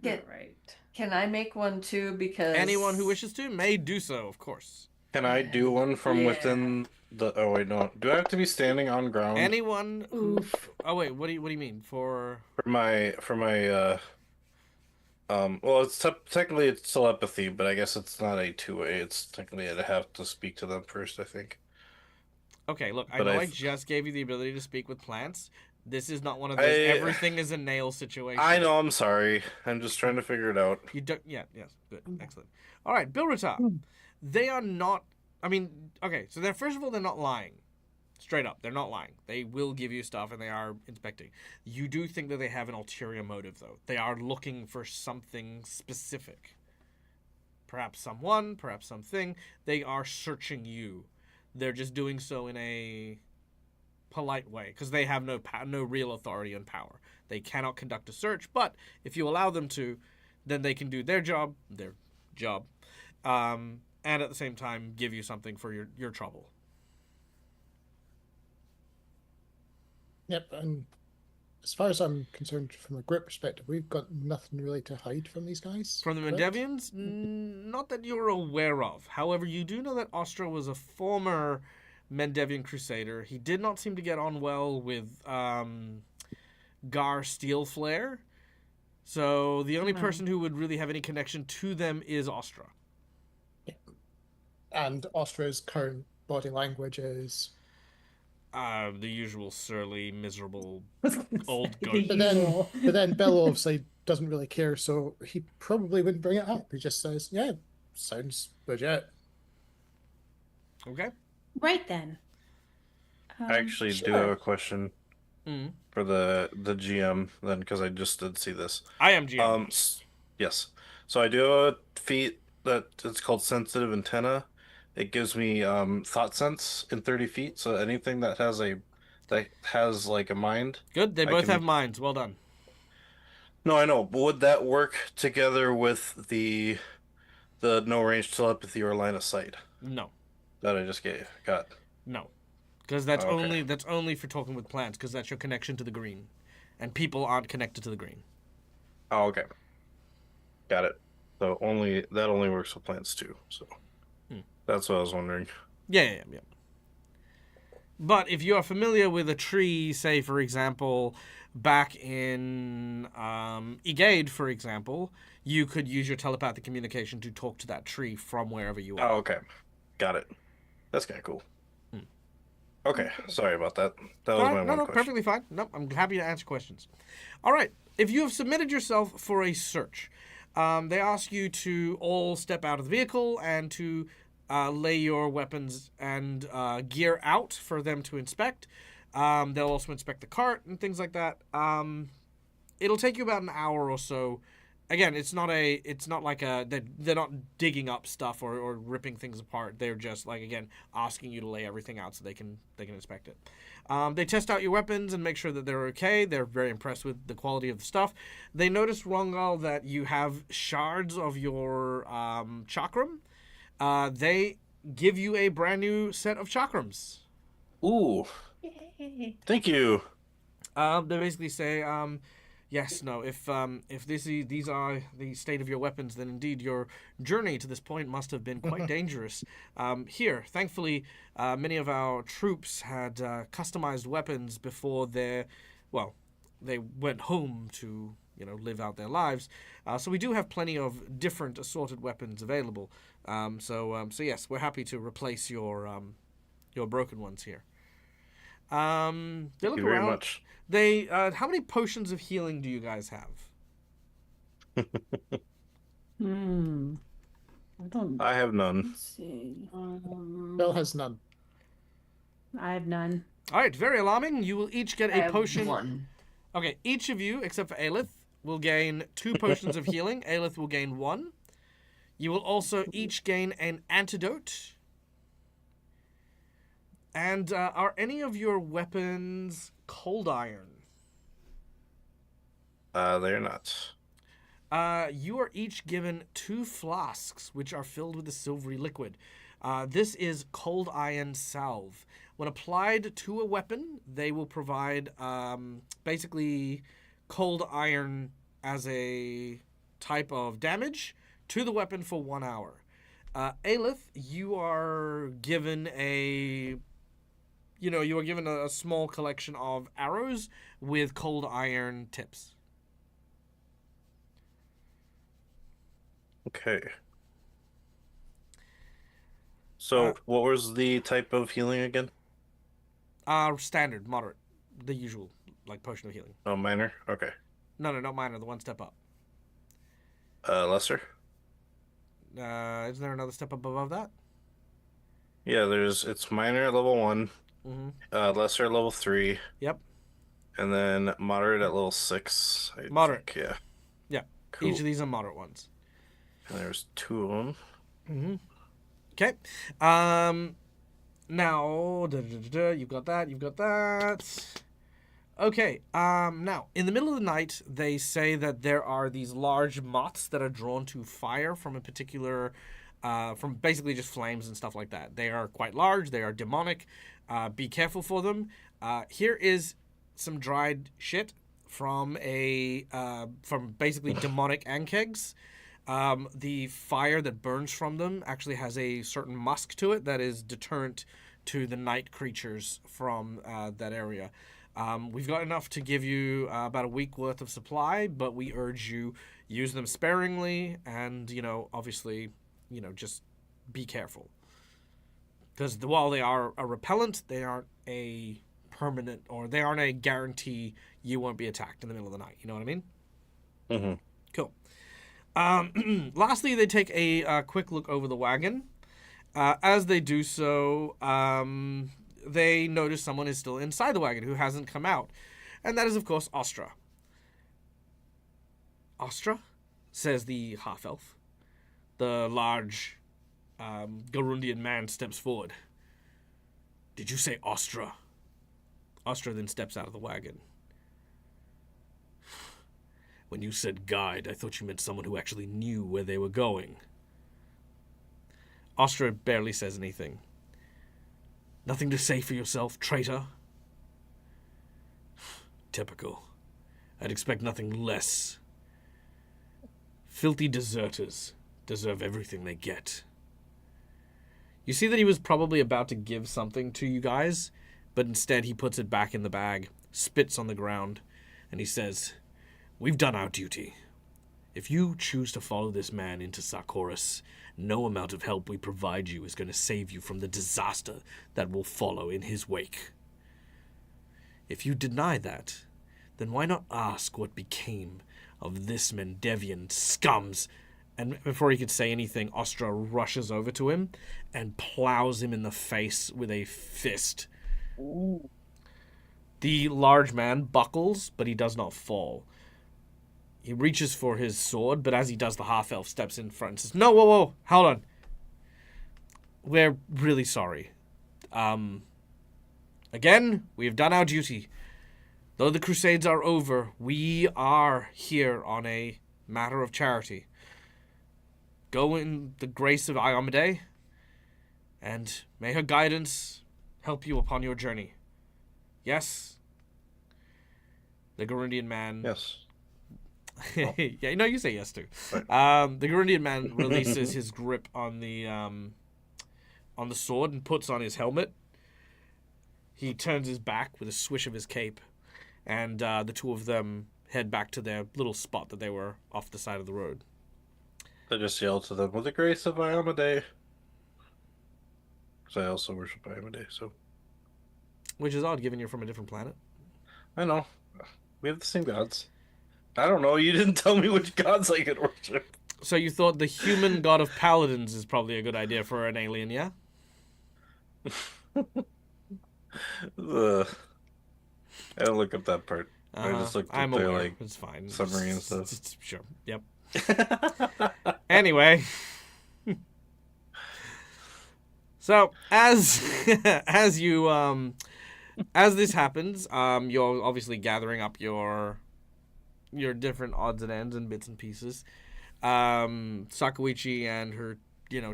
Get- Right. Can I make one too? Because Anyone who wishes to may do so, of course. Can I do one from Yeah. within the? Oh wait, no. Do I have to be standing on ground Anyone who... Oof. Oh, wait, what do you mean? For... for my Well, it's technically it's telepathy, but I guess it's not a two-way. It's technically I'd have to speak to them first, I think. Okay, look, I But know I I th- just gave you the ability to speak with plants. This is not one of those everything is a nail situation. I know. I'm sorry. I'm just trying to figure it out. You don't... Yeah, yes, good, excellent. All right, Bill Ritter. They are not... I mean, okay, so first of all, they're not lying. Straight up, they're not lying. They will give you stuff, and they are inspecting. You do think that they have an ulterior motive, though. They are looking for something specific. Perhaps someone, perhaps something. They are searching you. They're just doing so in a polite way, because they have no real authority and power. They cannot conduct a search, but if you allow them to, then they can do their job, and at the same time give you something for your trouble. Yep, and as far as I'm concerned, from a group perspective, we've got nothing really to hide from these guys. From the correct? Mendevians? Not that you're aware of. However, you do know that Ostra was a former Mendevian crusader. He did not seem to get on well with Gar Steel Flare. So the only Oh. person who would really have any connection to them is Ostra. And Austra's current body language is. The usual surly, miserable I was gonna Old say, goat. the But then, usual. but then Bill obviously doesn't really care, so he probably wouldn't bring it up. He just says, "Yeah, sounds legit." Okay. Right then. I actually do sure. have a question Mm. for the GM then, because I just did see this. I am GM. Yes. So I do have a feat that it's called sensitive antenna. It gives me thought sense in 30 feet. So anything that has like a mind. Good. They I both can- have minds. Well done. No, I know. But would that work together with the no range telepathy or line of sight No. that I just got? No. Because that's Okay. only for talking with plants, because that's your connection to the green. And people aren't connected to the green. Oh, okay. Got it. So that only works with plants too. So that's what I was wondering. Yeah. But if you are familiar with a tree, say, for example, back in Egade, for example, you could use your telepathic communication to talk to that tree from wherever you are. Oh, okay. Got it. That's kind of cool. Okay, sorry about that. That was All my right, no, one no, question. perfectly fine. No, I'm happy to answer questions. All right. If you have submitted yourself for a search, they ask you to all step out of the vehicle and to lay your weapons and gear out for them to inspect. They'll also inspect the cart and things like that. It'll take you about an hour or so. Again, it's not like they're not digging up stuff or ripping things apart. They're just like, again, asking you to lay everything out so they can inspect it. They test out your weapons and make sure that they're okay. They're very impressed with the quality of the stuff. They notice, Rongal, that you have shards of your chakram. They give you a brand new set of chakrams. Ooh, Yay. thank you. They basically say, yes, no, if these are the state of your weapons, then indeed your journey to this point must have been quite dangerous. Here, thankfully, many of our troops had customized weapons before they went home to live out their lives. So we do have plenty of different assorted weapons available. So yes, we're happy to replace your broken ones here. They Thank look you very around. much. They how many potions of healing do you guys have? I don't I have none. let's see. Bill has none. I have none. All right, very alarming. You will each get I a have potion. one. Okay, each of you, except for Aelith, will gain 2 potions of healing. Aelith will gain 1. You will also each gain an antidote. And are any of your weapons cold iron? They're not. You are each given 2 flasks, which are filled with a silvery liquid. This is cold iron salve. When applied to a weapon, they will provide basically cold iron as a type of damage to the weapon for 1 hour. Aelith, you are given a small collection of arrows with cold iron tips. Okay. So, what was the type of healing again? Standard, moderate, the usual, like potion of healing. Oh, minor? Okay. No, not minor, the 1 step up. Lesser? Isn't there another step up above that? Yeah, it's minor at level 1, Mm-hmm. lesser at level 3, Yep. and then moderate at level 6. I Moderate. think, yeah. Yeah. Cool. Each of these are moderate ones. And there's 2 of them. Mm-hmm. Okay. Now, you've got that. Okay. Now, in the middle of the night, they say that there are these large moths that are drawn to fire from a particular, from basically just flames and stuff like that. They are quite large. They are demonic. Be careful for them. Here is some dried shit from basically demonic ankegs. The fire that burns from them actually has a certain musk to it that is deterrent to the night creatures from that area. We've got enough to give you about a week worth of supply, but we urge you use them sparingly, and obviously, just be careful. Because while they are a repellent, they aren't a permanent, or they aren't a guarantee you won't be attacked in the middle of the night. You know what I mean? Mm-hmm. Cool. Lastly, they take a quick look over the wagon. As they do so, they notice someone is still inside the wagon who hasn't come out. And that is, of course, Ostra. Ostra? Says the half-elf. The large Garundian man steps forward. Did you say Ostra? Ostra then steps out of the wagon. When you said guide, I thought you meant someone who actually knew where they were going. Ostra barely says anything. Nothing to say for yourself, traitor? Typical. I'd expect nothing less. Filthy deserters deserve everything they get. You see that he was probably about to give something to you guys, but instead he puts it back in the bag, spits on the ground, and he says, "We've done our duty. If you choose to follow this man into Sarkoris, no amount of help we provide you is going to save you from the disaster that will follow in his wake. If you deny that, then why not ask what became of this Mendevian scums?" And before he could say anything, Ostra rushes over to him and plows him in the face with a fist. Ooh. The large man buckles, but he does not fall. He reaches for his sword, but as he does, the half-elf steps in front and says, "No, whoa, hold on. We're really sorry. Again, we have done our duty. Though the Crusades are over, we are here on a matter of charity. Go in the grace of Iomade, and may her guidance help you upon your journey. Yes?" The Garundian man... Yes. Yeah, you say yes too. Right. The Garundian man releases his grip on the sword and puts on his helmet. He turns his back with a swish of his cape, and the two of them head back to their little spot that they were off the side of the road. I just yell to them, with the grace of Iomade. Because I also worship Iomade, so... Which is odd, given you're from a different planet. I know. We have the same gods. I don't know, you didn't tell me which gods I could worship. So you thought the human god of paladins is probably a good idea for an alien, yeah? Ugh. I don't look up that part. I just looked up I'm their, aware. like, It's fine. summary and stuff. Sure. Yep. Anyway. So as you as this happens, you're obviously gathering up your different odds and ends and bits and pieces. Sakawichi and her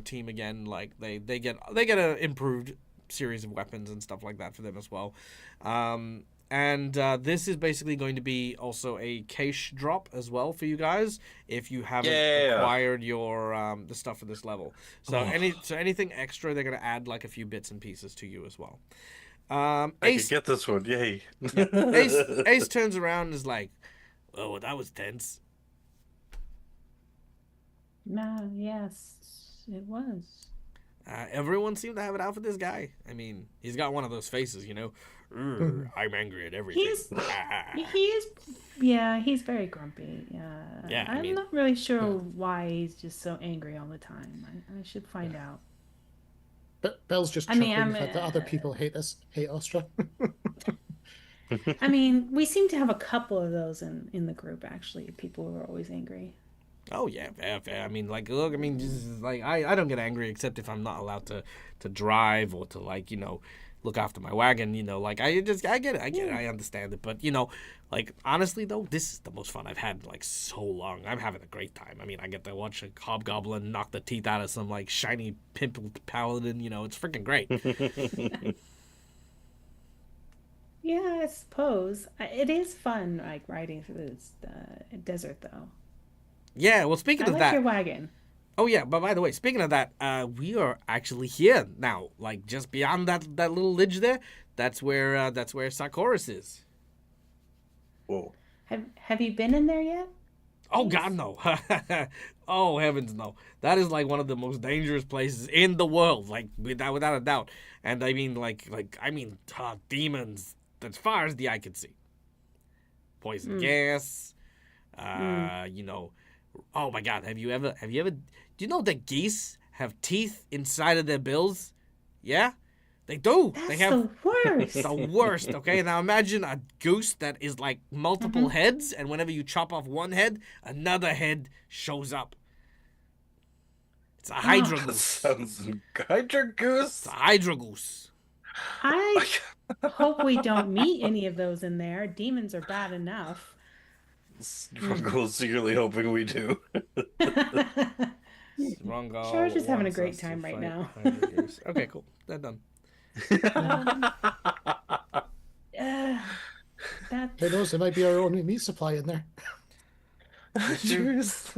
team again, like they get an improved series of weapons and stuff like that for them as well. And this is basically going to be also a cache drop as well for you guys if you haven't acquired your the stuff for this level. So anything extra, they're going to add like a few bits and pieces to you as well. I Ace, could get this one, yay. Ace turns around and is like, "Oh, that was tense." Yes, it was. Everyone seemed to have it out for this guy. I mean, he's got one of those faces, I'm angry at everything. He's very grumpy. Yeah, I'm not really sure why he's just so angry all the time. I should find out. But Bell's just chuckling the fact that other people hate Ostra. I mean, we seem to have a couple of those in the group, actually. People who are always angry. Oh yeah, fair. I mean, like, look, just, like, I don't get angry except if I'm not allowed to drive or to look after my wagon. Like I get it, I understand it. But like honestly though, this is the most fun I've had in like so long. I'm having a great time. I mean, I get to watch a hobgoblin knock the teeth out of some like shiny pimpled paladin. It's freaking great. Yeah, I suppose it is fun, like riding through this desert though. Yeah, well, speaking of like that, your wagon. Oh yeah, but by the way, speaking of that, we are actually here now. Like just beyond that little ridge there, that's where Sarkoris is. Whoa. Have you been in there yet? Oh God, no! Oh heavens, no! That is like one of the most dangerous places in the world, like without a doubt. And I mean, demons as far as the eye can see. Poison gas. You know. Oh my God! Have you ever? Do you know that geese have teeth inside of their bills? Yeah, they do. That's They have. the worst. The worst, okay? Now imagine a goose that is like multiple heads, and whenever you chop off one head, another head shows up. It's a hydra That goose. sounds Hydra Goose. It's a hydra goose. I hope we don't meet any of those in there. Demons are bad enough. Struggle's secretly hoping we do. Rongal George is having a wants great us to time right fight now. hydra goose. Okay, cool. They're done. That's Who knows? There might be our only meat supply in there. Cheers.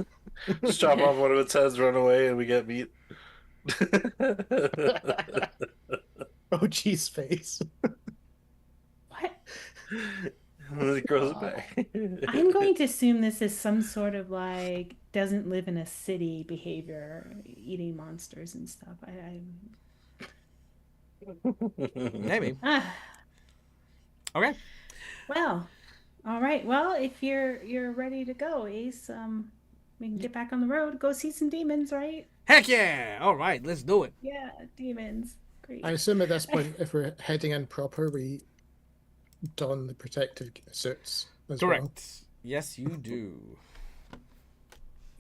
Just chop off one of its heads, run away, and we get meat. Oh, jeez, face. what? And then it grows it back. I'm going to assume this is some sort of like doesn't live in a city behavior, eating monsters and stuff. Maybe. Ah, Okay. well, all right. Well, if you're ready to go, Ace, we can get back on the road. Go see some demons, right? Heck yeah! All right, let's do it. Yeah, demons. Great. I assume at this point, if we're heading in proper, we don the protective suits as well. Correct. Yes, you do.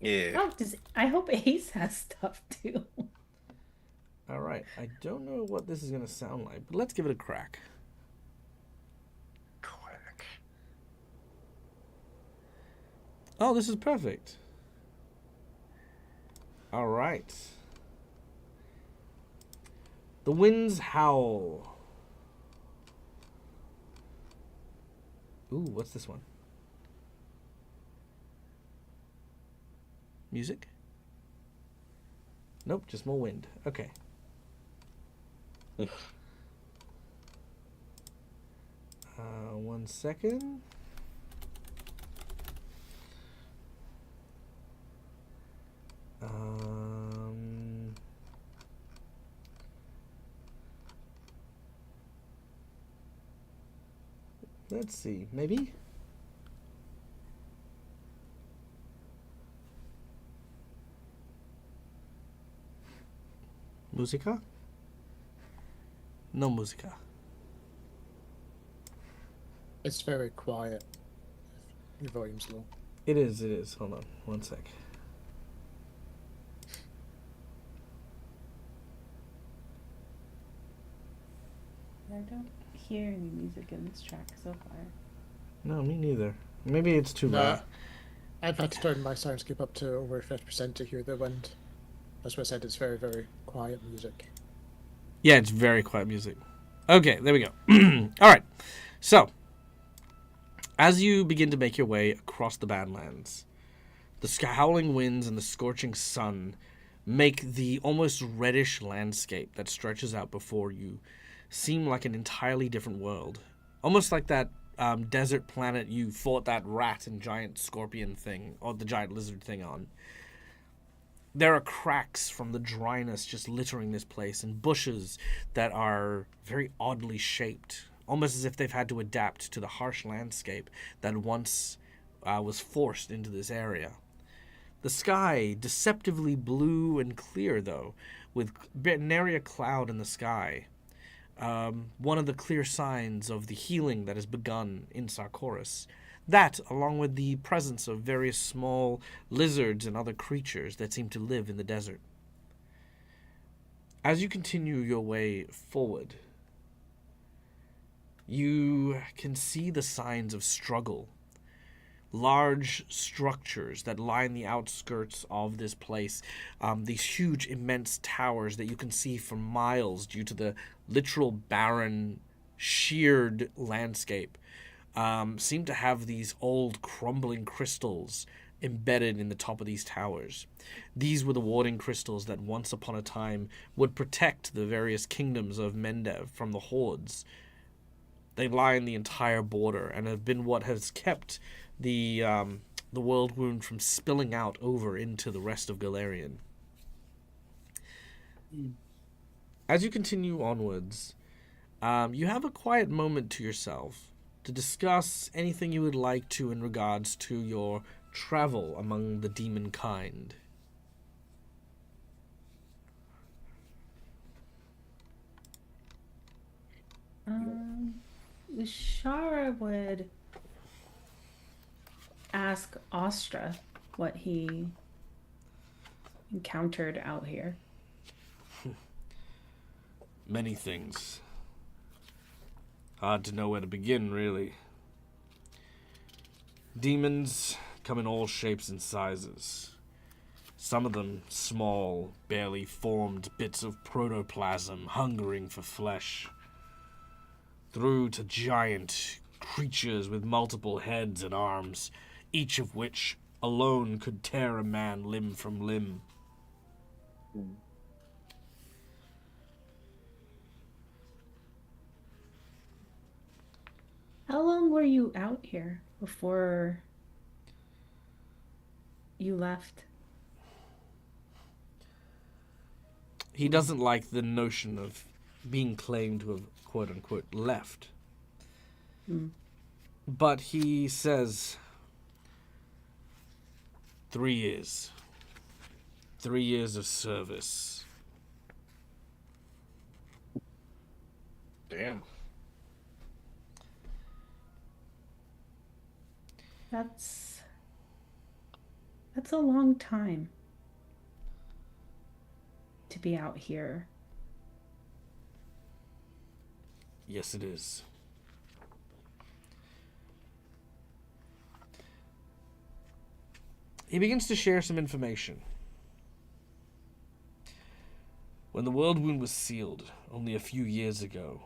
Yeah. Oh, I hope Ace has stuff too. All right. I don't know what this is gonna sound like, but let's give it a crack. Quack. Oh, this is perfect. All right. The winds howl. Ooh, what's this one? Music? Nope, just more wind. Okay. One second. Let's see, maybe? Musica? No musica. It's very quiet. Your volume's low. It is. Hold on, one sec. I don't hear any music in this track so far. No, me neither. Maybe it's too No. loud. I've had to turn my soundscape up to over 50% to hear the wind. That's what I said, it's very, very quiet music. Yeah, it's very quiet music. Okay, there we go. All right. So, as you begin to make your way across the Badlands, the howling winds and the scorching sun make the almost reddish landscape that stretches out before you seem like an entirely different world. Almost like that desert planet you fought that rat and giant scorpion thing, or the giant lizard thing on. There are cracks from the dryness just littering this place, and bushes that are very oddly shaped, almost as if they've had to adapt to the harsh landscape that once was forced into this area. The sky, deceptively blue and clear, though, with nary a cloud in the sky. One of the clear signs of the healing that has begun in Sarkoris. That, along with the presence of various small lizards and other creatures that seem to live in the desert. As you continue your way forward, you can see the signs of struggle. Large structures that line the outskirts of this place. These huge, immense towers that you can see for miles due to the literal barren, sheared landscape. Seem to have these old crumbling crystals embedded in the top of these towers. These were the warding crystals that once upon a time would protect the various kingdoms of Mendev from the hordes. They line the entire border and have been what has kept the world wound from spilling out over into the rest of Galarian. As you continue onwards, you have a quiet moment to yourself to discuss anything you would like to in regards to your travel among the demon kind. Shara would ask Ostra what he encountered out here. Many things. Hard to know where to begin, really. Demons come in all shapes and sizes. Some of them small, barely formed bits of protoplasm hungering for flesh, through to giant creatures with multiple heads and arms, each of which alone could tear a man limb from limb. How long were you out here before you left? He doesn't like the notion of being claimed to have quote-unquote left. But he says 3 years. 3 years of service. Damn. That's a long time to be out here. Yes, it is. He begins to share some information. When the world wound was sealed only a few years ago,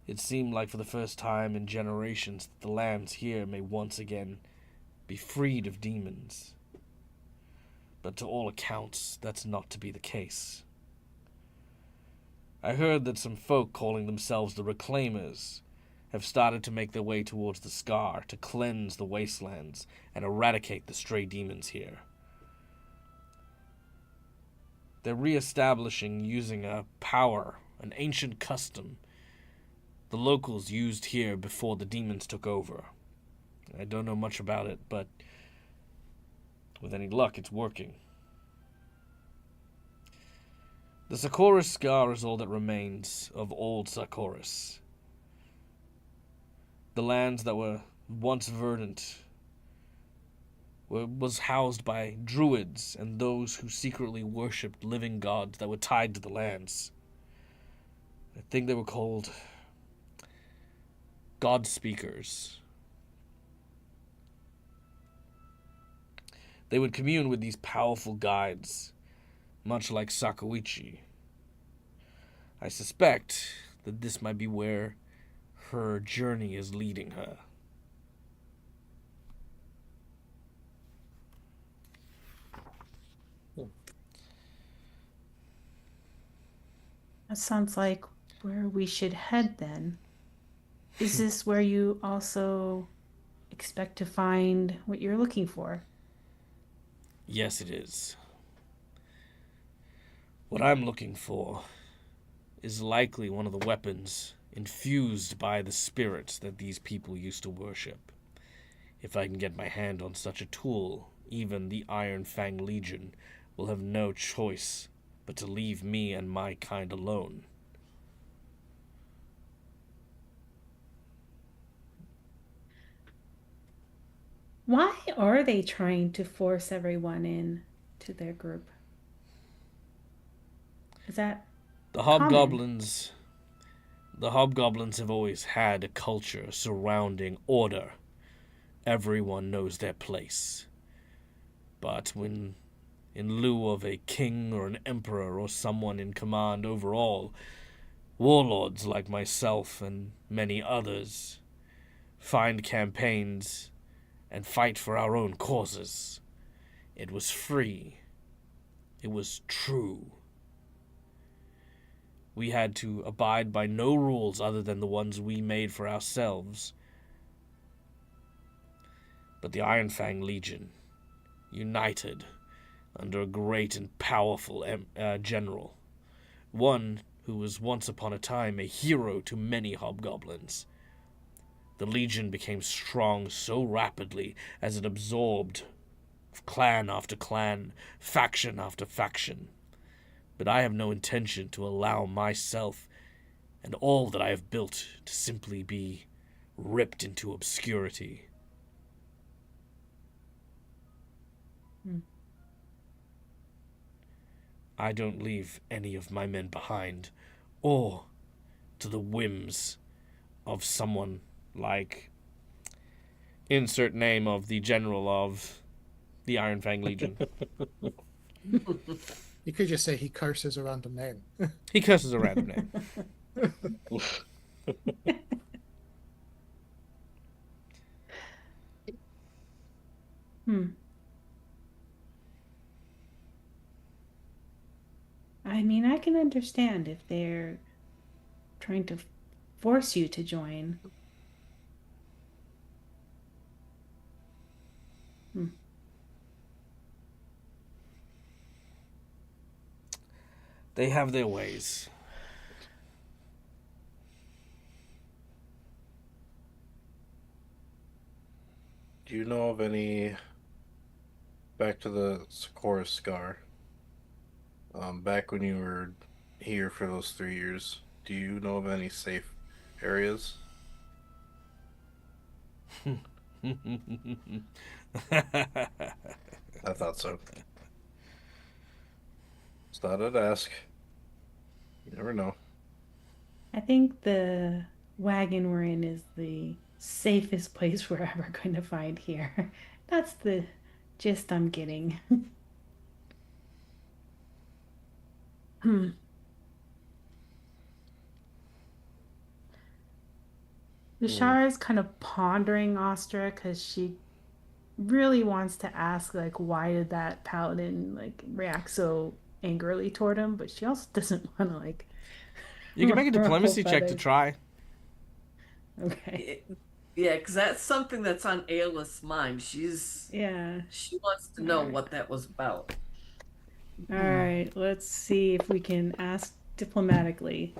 it seemed like for the first time in generations that the lands here may once again be freed of demons. But to all accounts, that's not to be the case. I heard that some folk calling themselves the Reclaimers have started to make their way towards the Scar to cleanse the wastelands and eradicate the stray demons here. They're re-establishing using a power, an ancient custom, the locals used here before the demons took over. I don't know much about it, but with any luck, it's working. The Sarkoris Scar is all that remains of old Sarkoris. The lands that were once verdant was housed by druids and those who secretly worshipped living gods that were tied to the lands. I think they were called God Speakers. They would commune with these powerful guides, much like Sakoichi. I suspect that this might be where her journey is leading her. That sounds like where we should head then. Is this where you also expect to find what you're looking for? Yes, it is. What I'm looking for is likely one of the weapons infused by the spirits that these people used to worship. If I can get my hand on such a tool, even the Iron Fang Legion will have no choice but to leave me and my kind alone. Why are they trying to force everyone in to their group? Is that The hobgoblins have always had a culture surrounding order. Everyone knows their place. But when, in lieu of a king or an emperor or someone in command over all, warlords like myself and many others find campaigns and fight for our own causes, it was free. It was true. We had to abide by no rules other than the ones we made for ourselves. But the Iron Fang Legion, united under a great and powerful general, one who was once upon a time a hero to many hobgoblins. The Legion became strong so rapidly as it absorbed clan after clan, faction after faction. But I have no intention to allow myself and all that I have built to simply be ripped into obscurity. I don't leave any of my men behind, or to the whims of someone like insert name of the general of the Iron Fang Legion. You could just say he curses a random name. He curses a random name. I mean, I can understand if they're trying to force you to join. They have their ways. Do you know of any, back to the Socorro Scar, back when you were here for those 3 years, do you know of any safe areas? I thought so. Just thought I'd ask. You never know. I think the wagon we're in is the safest place we're ever going to find here. That's the gist I'm getting. Bashara is kind of pondering Ostra because she really wants to ask, like, why did that paladin, like, react so angrily toward him? But she also doesn't want to, like... You can make a diplomacy check to feathers. try. Okay. Yeah, because that's something that's on Ayla's mind. She wants to know what that was about. All right, let's see if we can ask diplomatically.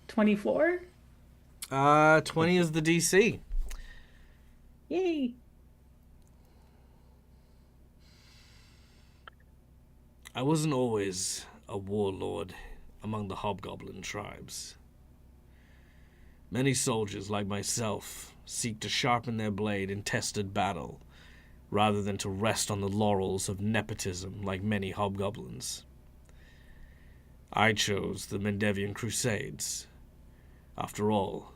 24? 20 is the DC. Yay! I wasn't always a warlord among the hobgoblin tribes. Many soldiers like myself seek to sharpen their blade in tested battle, rather than to rest on the laurels of nepotism like many hobgoblins. I chose the Mendevian Crusades. After all,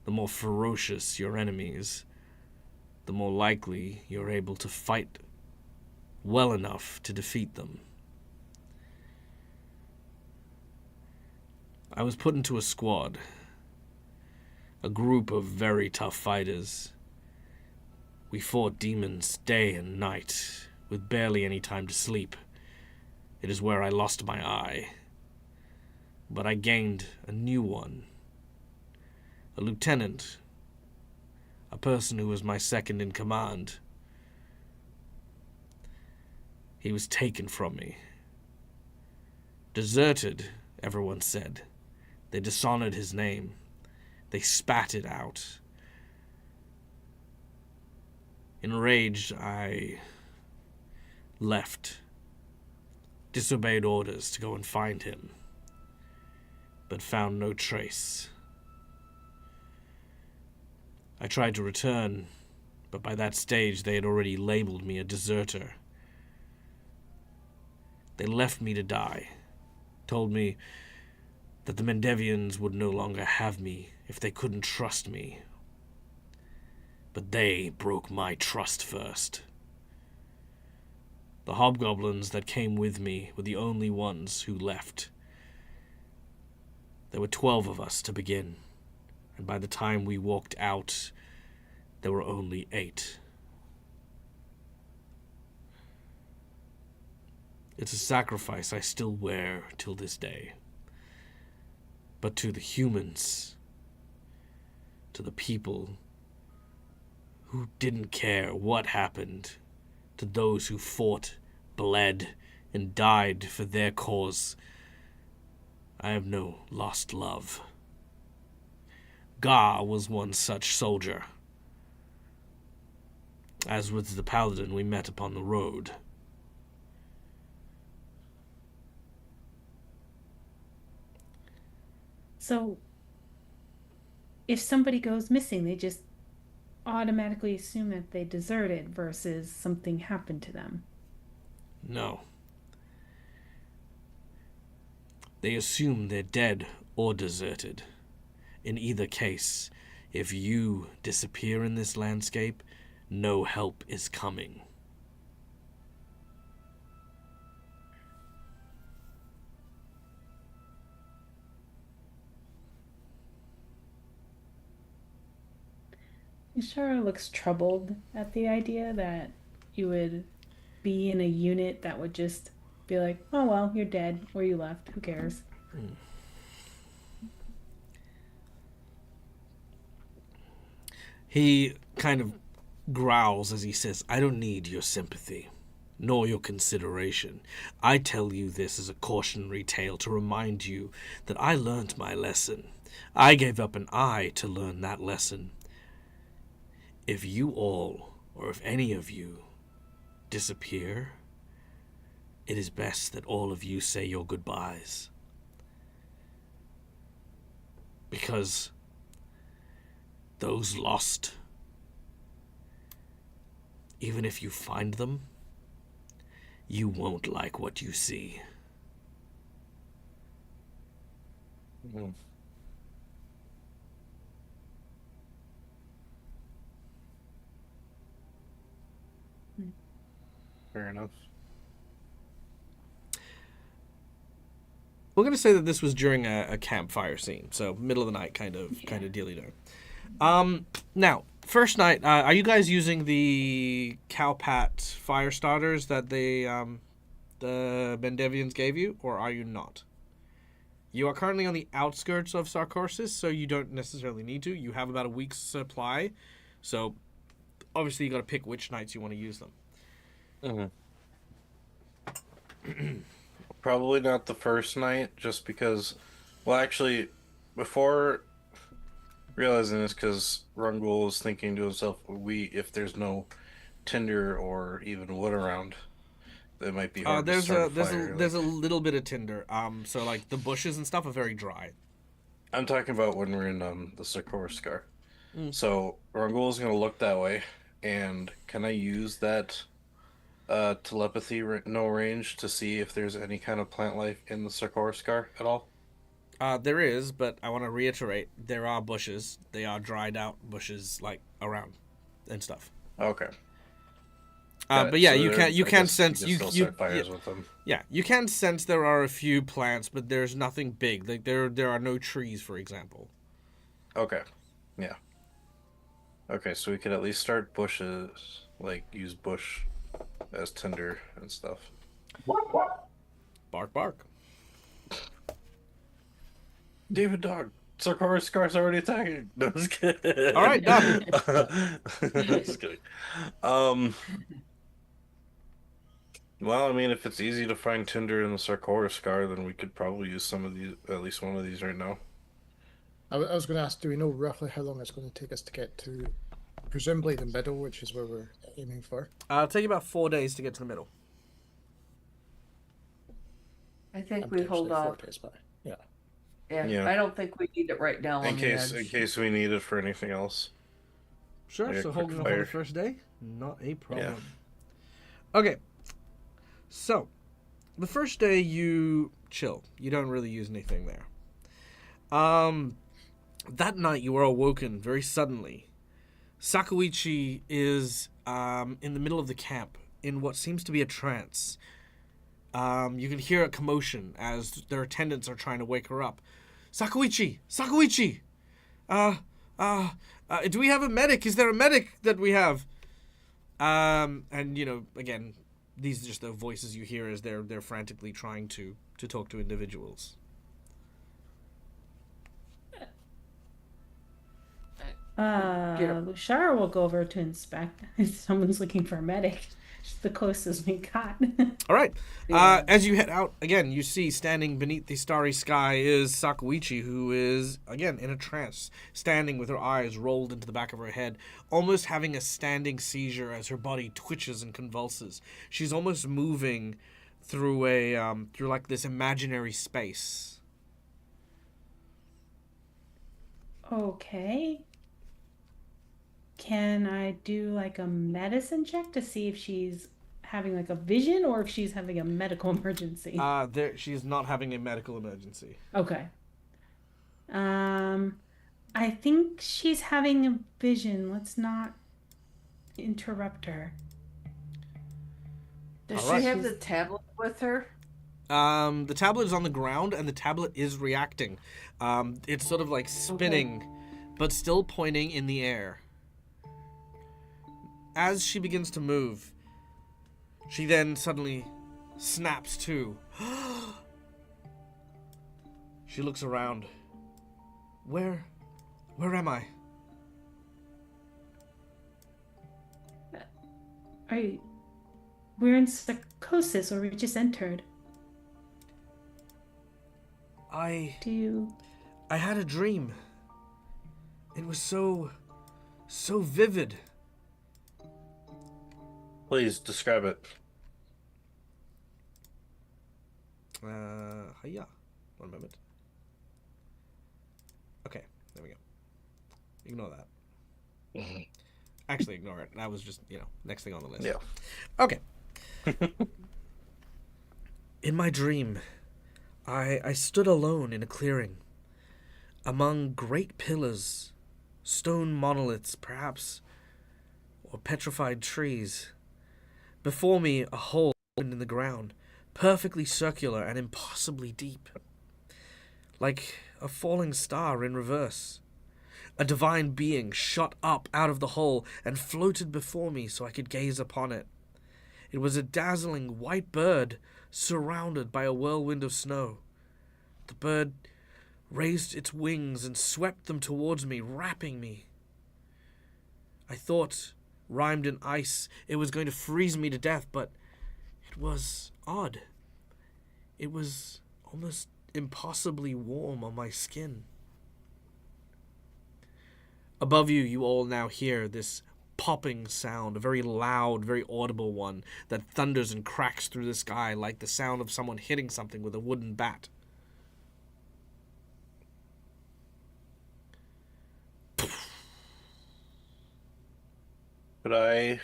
the more ferocious your enemies, the more likely you're able to fight well enough to defeat them. I was put into a squad, a group of very tough fighters. We fought demons day and night, with barely any time to sleep. It is where I lost my eye. But I gained a new one. A lieutenant. A person who was my second in command. He was taken from me. Deserted, everyone said. They dishonored his name. They spat it out. Enraged, I left. Disobeyed orders to go and find him. But found no trace. I tried to return, but by that stage they had already labeled me a deserter. They left me to die. Told me that the Mendevians would no longer have me if they couldn't trust me. But they broke my trust first. The hobgoblins that came with me were the only ones who left. There were 12 of us to begin, and by the time we walked out, there were only 8. It's a sacrifice I still wear till this day. but to the humans, to the people who didn't care what happened, to those who fought, bled, and died for their cause. I have no lost love. Gar was one such soldier, as was the paladin we met upon the road. So, if somebody goes missing, they just automatically assume that they deserted versus something happened to them. No. They assume they're dead or deserted. In either case, if you disappear in this landscape, no help is coming. Ishara looks troubled at the idea that you would be in a unit that would just be like, oh well, you're dead, or you left, who cares? He kind of growls as he says, I don't need your sympathy, nor your consideration. I tell you this as a cautionary tale to remind you that I learnt my lesson. I gave up an eye to learn that lesson. If you all, or if any of you, disappear, it is best that all of you say your goodbyes. Because those lost, even if you find them, you won't like what you see. Mm. Fair enough. We're going to say that this was during a campfire scene, so middle of the night kind of dealy there. Now, first night, are you guys using the Cowpat fire starters that the Bendevians gave you, or are you not? You are currently on the outskirts of Sarcoursis, so you don't necessarily need to. You have about a week's supply, so obviously you got to pick which nights you want to use them. Mm-hmm. Probably not the first night, just because. Well, actually, before realizing this, because Rungul is thinking to himself, if there's no tinder or even wood around, it might be hard to start a fire. There's a little bit of tinder. So like the bushes and stuff are very dry. I'm talking about when we're in the Sakura Scar. So Rungul is gonna look that way, and can I use that telepathy no range to see if there's any kind of plant life in the Sakura Scar at all? There is, but I want to reiterate, there are bushes. They are dried out bushes, like, around and stuff. Okay. But yeah, so you can sense you fires with them. Yeah, you can sense there are a few plants, but there's nothing big. Like there are no trees, for example. Okay. Yeah. Okay, so we could at least start bushes, like use bush as tinder and stuff. Bark, bark. David dog. Sakura Scar's already attacking. No, just kidding. All right, done. Just kidding. Well, I mean, if it's easy to find tinder in the Sakura Scar, then we could probably use some of these, at least one of these right now. I was going to ask, do we know roughly how long it's going to take us to get to, presumably the middle, which is where we're aiming for? It'll take you about 4 days to get to the middle. I think we hold off. Yeah. Yeah, I don't think we need it right now. In case we need it for anything else. Sure. Like so holding off on the first day, not a problem. Yeah. Okay. So, the first day you chill. You don't really use anything there. That night you are awoken very suddenly. Sakuichi is in the middle of the camp in what seems to be a trance. You can hear a commotion as their attendants are trying to wake her up. Sakuichi! Sakuichi! Do we have a medic? Is there a medic that we have? And, you know, again, these are just the voices you hear as they're frantically trying to talk to individuals. Lushara will go over to inspect if someone's looking for a medic. It's the closest we got. All right. Yeah. As you head out, again, you see standing beneath the starry sky is Sakuichi, who is, again, in a trance, standing with her eyes rolled into the back of her head, almost having a standing seizure as her body twitches and convulses. She's almost moving through through like this imaginary space. Okay. Can I do like a medicine check to see if she's having like a vision or if she's having a medical emergency? She's not having a medical emergency. Okay. I think she's having a vision. Let's not interrupt her. Does All right. she have the tablet with her? The tablet is on the ground, and the tablet is reacting. It's sort of like spinning, but still pointing in the air. As she begins to move, she then suddenly snaps to. She looks around. Where am I? We're in psychosis, or we just entered. I Do you... had a dream. It was so vivid. Please describe it. Yeah. One moment. Okay, there we go. Ignore that. Actually, ignore it. That was just, next thing on the list. Yeah. Okay. In my dream, I stood alone in a clearing, among great pillars, stone monoliths, perhaps, or petrified trees. Before me, a hole opened in the ground, perfectly circular and impossibly deep, like a falling star in reverse. A divine being shot up out of the hole and floated before me so I could gaze upon it. It was a dazzling white bird surrounded by a whirlwind of snow. The bird raised its wings and swept them towards me, wrapping me. I thought, rhymed in ice, it was going to freeze me to death, but it was odd. It was almost impossibly warm on my skin. Above you, you all now hear this popping sound, a very loud, very audible one that thunders and cracks through the sky like the sound of someone hitting something with a wooden bat. Could I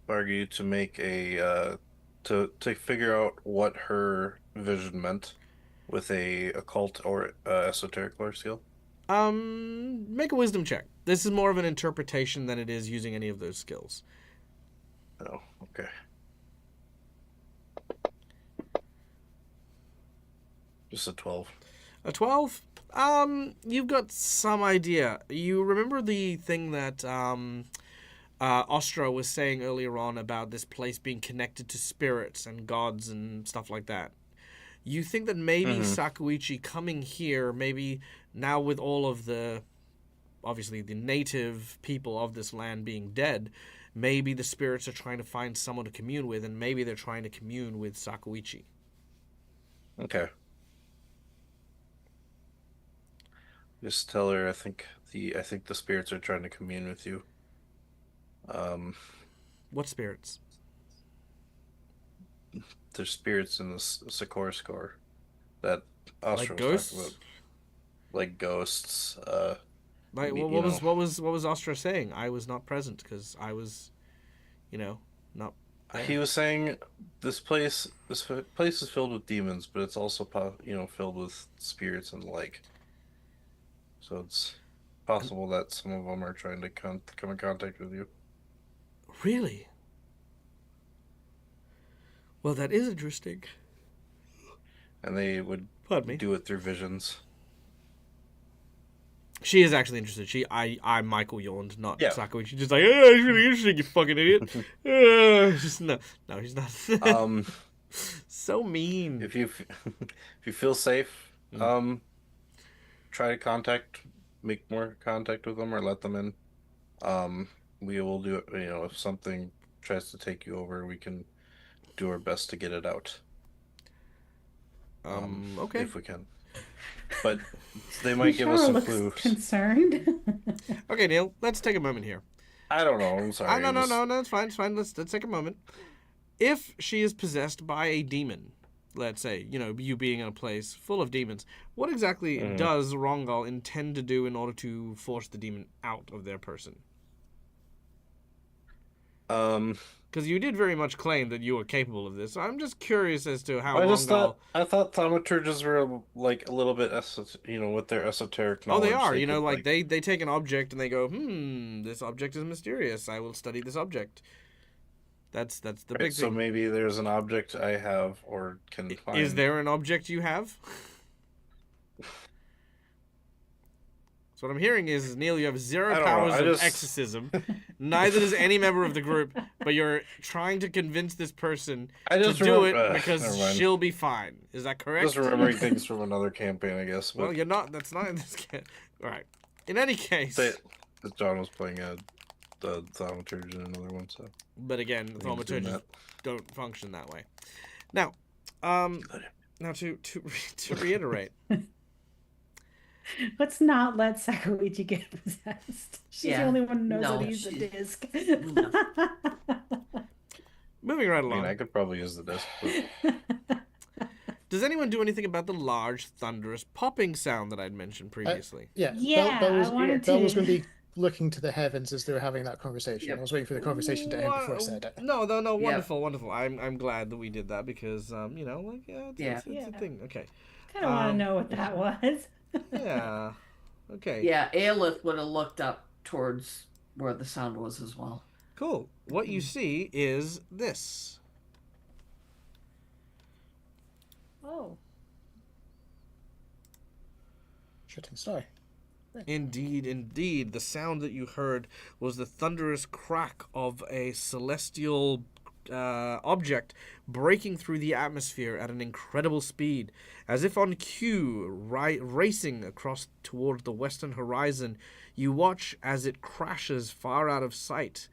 argue to make a to figure out what her vision meant with a occult or esoteric lore skill? Make a wisdom check. This is more of an interpretation than it is using any of those skills. Oh, okay. Just a 12. A 12? You've got some idea. You remember the thing that Ostra was saying earlier on about this place being connected to spirits and gods and stuff like that? You think that maybe Sakuichi coming here, maybe now with all of the, obviously the native people of this land being dead, maybe the spirits are trying to find someone to commune with, and maybe they're trying to commune with Sakuichi. Okay. Just tell her I think the spirits are trying to commune with you. What spirits? There's spirits in the Sakura score that Oscar Like was ghosts? talking about. Like ghosts. Like what was Ostra saying? I was not present because I was, not. There. He was saying this place is filled with demons, but it's also filled with spirits and the like. So it's possible that some of them are trying to come in contact with you. Really? Well, that is interesting. And they would do it through visions. She is actually interested. I'm Michael yawned, not Sakuichi. She's just like, it's really interesting, you fucking idiot. No, she's not. So mean. If you feel safe, try to contact make more contact with them or let them in. We will do it. If something tries to take you over, we can do our best to get it out. Okay. If we can. But they might give us some looks clues. concerned. Okay, Neil, let's take a moment here. I don't know. I'm sorry. No, it's fine. It's fine. Let's take a moment. If she is possessed by a demon, let's say, you being in a place full of demons, what exactly does Rongal intend to do in order to force the demon out of their person? Because you did very much claim that you were capable of this. So I'm just curious as to how Rongal... I thought thaumaturges were like a little bit, with their esoteric knowledge. Oh, they are. They take an object and they go, this object is mysterious. I will study this object. That's the big thing. So maybe there's an object I have or can find. Is there an object you have? So what I'm hearing is, Neil, you have zero powers of exorcism. Neither does any member of the group, but you're trying to convince this person to do it because she'll be fine. Is that correct? Just remembering things from another campaign, I guess. But... Well, you're not. That's not in this game. All right. In any case... John was playing the thaumaturge in another one, so... But again, thaumaturges don't function that way. Now, to reiterate... Let's not let Sakuichi get possessed. She's the only one who knows how to use the disc. No. Moving right along. I could probably use the disc. But... Does anyone do anything about the large, thunderous popping sound that I'd mentioned previously? Belle was going to be looking to the heavens as they were having that conversation. Yep. I was waiting for the conversation to end before I said it. No, wonderful. I'm glad that we did that because, it's a thing. Okay. Kind of want to know what that was. Yeah. Okay. Yeah, Aelith would have looked up towards where the sound was as well. Cool. What you see is this. Oh. Shooting star. Indeed. The sound that you heard was the thunderous crack of a celestial object breaking through the atmosphere at an incredible speed, as if on cue, racing across toward the western horizon. You watch as it crashes far out of sight,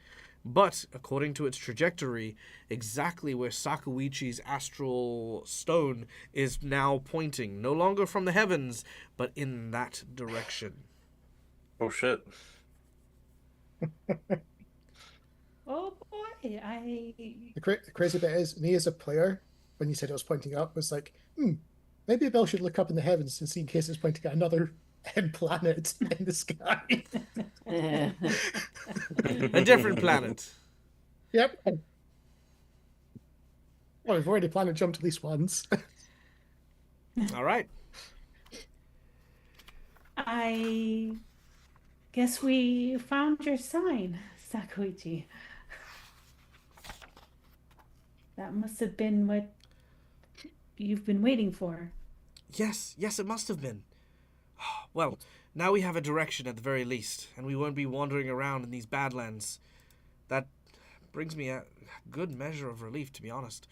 but according to its trajectory, exactly where Sakuichi's astral stone is now pointing, no longer from the heavens, but in that direction. Oh shit. Oh boy, The crazy bit is, me as a player, when you said it was pointing up, was like, maybe Belle should look up in the heavens and see in case it's pointing at another planet in the sky. A different planet. Yep. Well, we've already planet jumped at least once. All right. I guess we found your sign, Sakuichi. That must have been what you've been waiting for. Yes, it must have been. Well, now we have a direction at the very least, and we won't be wandering around in these badlands. That brings me a good measure of relief, to be honest.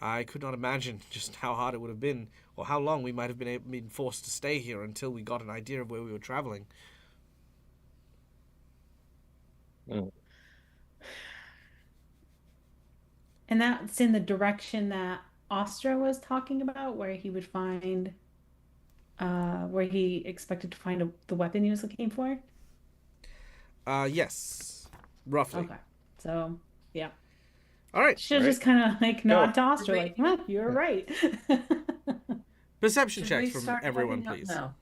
I could not imagine just how hard it would have been, or how long we might have been forced to stay here until we got an idea of where we were traveling. Mm. And that's in the direction that Astra was talking about, where he would find, where he expected to find the weapon he was looking for? Yes. Roughly. Okay. So, yeah. All right. Should just kind of nod to Astra, like, you're right. Perception checks from everyone, please. Now?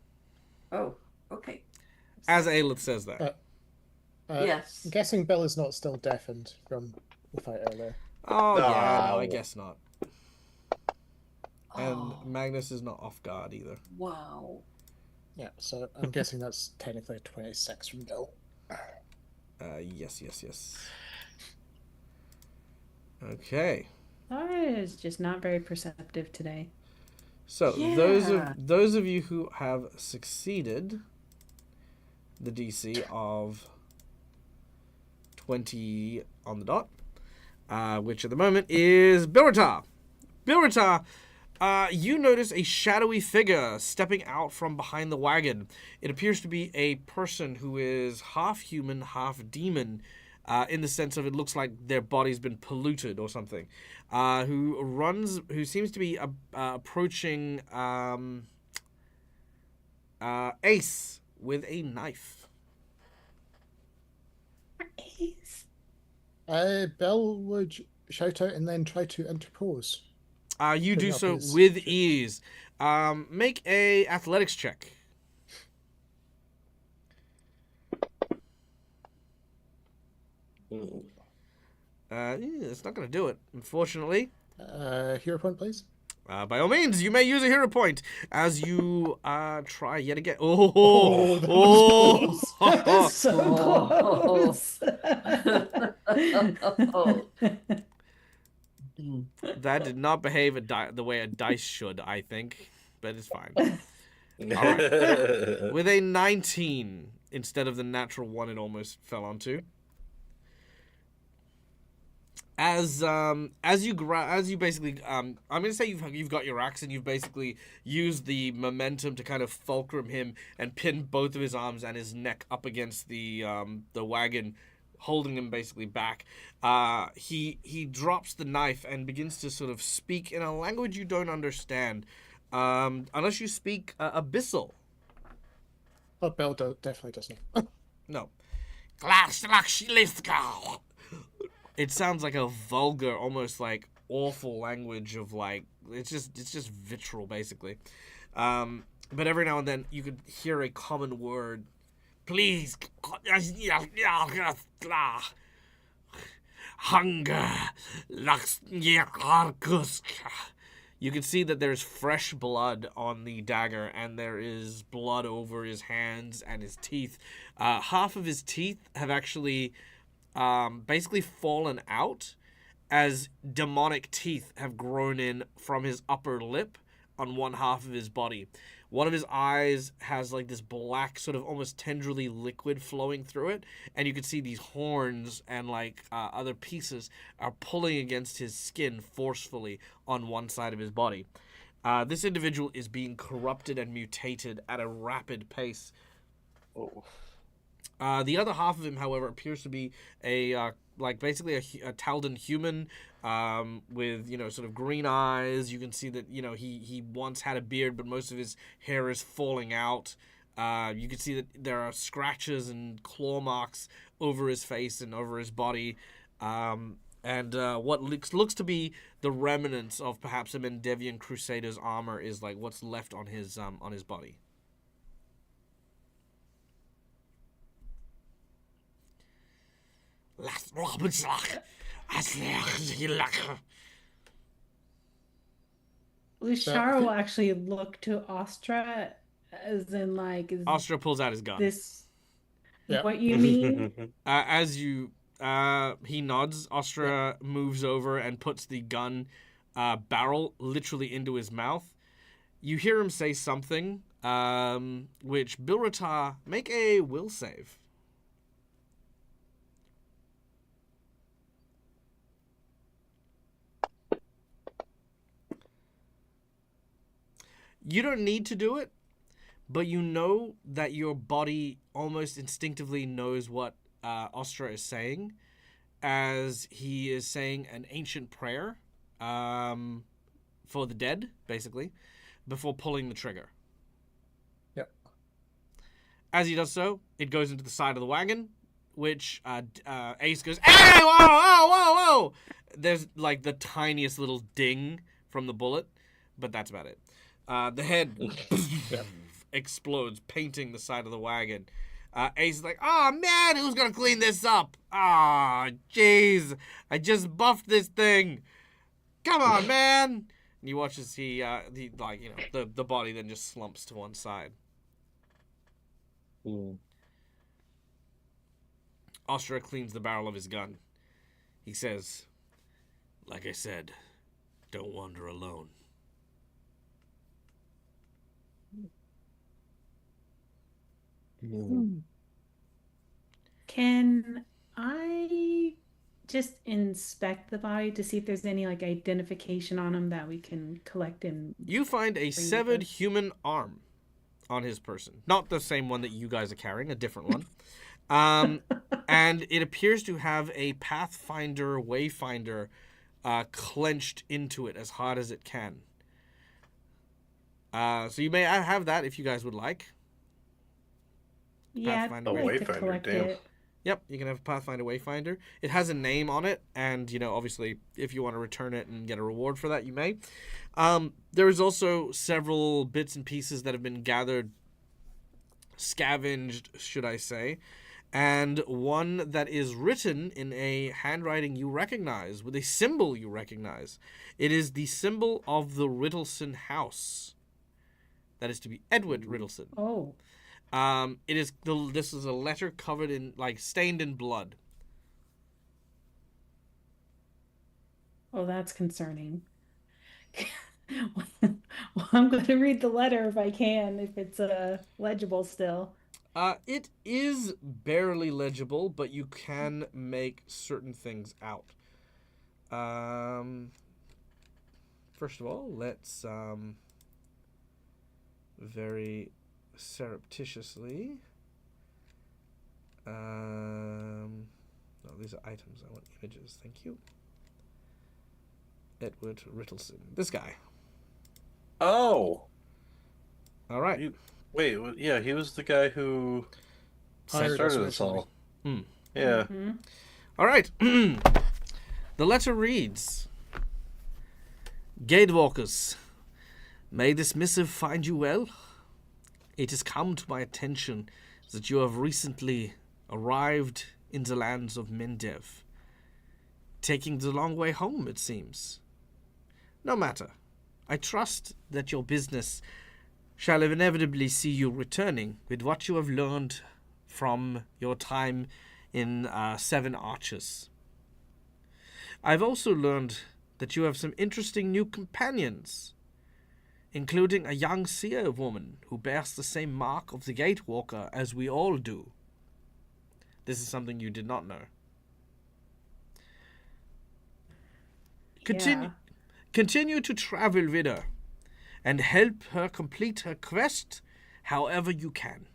Oh, okay. As Aelith says that. Yes. I'm guessing Belle is not still deafened from the fight earlier. Oh, yeah, no, I guess not. And Magnus is not off guard either. Wow. Yeah, so I'm guessing that's technically a 26 from Belle. Yes. Okay. Laura is just not very perceptive today. So those of you who have succeeded the DC of 20 on the dot, which at the moment is Bilratar. Bilratar, You notice a shadowy figure stepping out from behind the wagon. It appears to be a person who is half human, half demon, in the sense of it looks like their body's been polluted or something. Who seems to be approaching Ace with a knife. Ace. Bell would shout out and then try to interpose. You Putting do up so his with shirt. ease. Make a athletics check. It's not going to do it, unfortunately. Hero point, please. By all means, you may use a hero point as you try yet again. Oh, that was close. So close. That did not behave the way a dice should, I think, but it's fine. All right. With a 19 instead of the natural one it almost fell onto. As you basically I'm gonna say you've got your axe and you've basically used the momentum to kind of fulcrum him and pin both of his arms and his neck up against the wagon, holding him basically back. He drops the knife and begins to sort of speak in a language you don't understand, unless you speak Abyssal. Oh, Bell definitely does not. No. It sounds like a vulgar, almost like awful language of like it's just vitriol basically. But every now and then you could hear a common word. Please, hunger, you can see that there's fresh blood on the dagger, and there is blood over his hands and his teeth. Half of his teeth have actually basically fallen out as demonic teeth have grown in from his upper lip on one half of his body. One of his eyes has like this black sort of almost tendrily liquid flowing through it, and you can see these horns and like other pieces are pulling against his skin forcefully on one side of his body. This individual is being corrupted and mutated at a rapid pace. Oh. The other half of him, however, appears to be basically a Taldan human with, sort of green eyes. You can see that, he once had a beard, but most of his hair is falling out. You can see that there are scratches and claw marks over his face and over his body. And what looks to be the remnants of perhaps a Mendevian Crusader's armor is like what's left on his body. Lushara will actually look to Ostra as in like is Ostra pulls out his gun. this Yeah. what you mean? As you he nods, Ostra moves over and puts the gun barrel literally into his mouth. You hear him say something, which Bilrata, make a will save. You don't need to do it, but you know that your body almost instinctively knows what Ostra is saying, as he is saying an ancient prayer for the dead, basically, before pulling the trigger. Yep. As he does so, it goes into the side of the wagon, which Ace goes, "Hey, whoa, whoa, whoa, whoa!" There's like the tiniest little ding from the bullet, but that's about it. The head explodes, painting the side of the wagon. Ace is like, "Oh man, who's gonna clean this up? Ah, jeez, I just buffed this thing. Come on, man!" And you watch as the body then just slumps to one side. Ostra cleans the barrel of his gun. He says, "Like I said, don't wander alone." Can I just inspect the body to see if there's any like identification on him that we can collect and You find a severed human arm on his person. Not the same one that you guys are carrying, a different one. And it appears to have a Pathfinder Wayfinder clenched into it as hard as it can. So you may have that if you guys would like. Yeah, Pathfinder I'd like to Wayfinder, collect damn. it. Yep, you can have Pathfinder Wayfinder. It has a name on it, and, you know, obviously, if you want to return it and get a reward for that, you may. There is also several bits and pieces that have been gathered, scavenged, should I say, and one that is written in a handwriting you recognize, with a symbol you recognize. It is the symbol of the Riddleson house. That is to be Edward Riddleson. Oh. This is a letter covered in, like, stained in blood. Oh, that's concerning. Well, I'm going to read the letter if I can, if it's legible still. It is barely legible, but you can make certain things out. First of all, let's very surreptitiously. No, these are items. I want images. Thank you. Edward Riddleson. This guy. Oh. All right. Yeah, he was the guy who Hired us started this all. Hmm. Yeah. Mm-hmm. All right. The letter reads, Gatewalkers, may this missive find you well. It has come to my attention that you have recently arrived in the lands of Mendev, taking the long way home, it seems. No matter. I trust that your business shall inevitably see you returning with what you have learned from your time in Seven Arches. I've also learned that you have some interesting new companions, including a young seer woman who bears the same mark of the Gatewalker as we all do. This is something you did not know. Continue to travel with her and help her complete her quest however you can.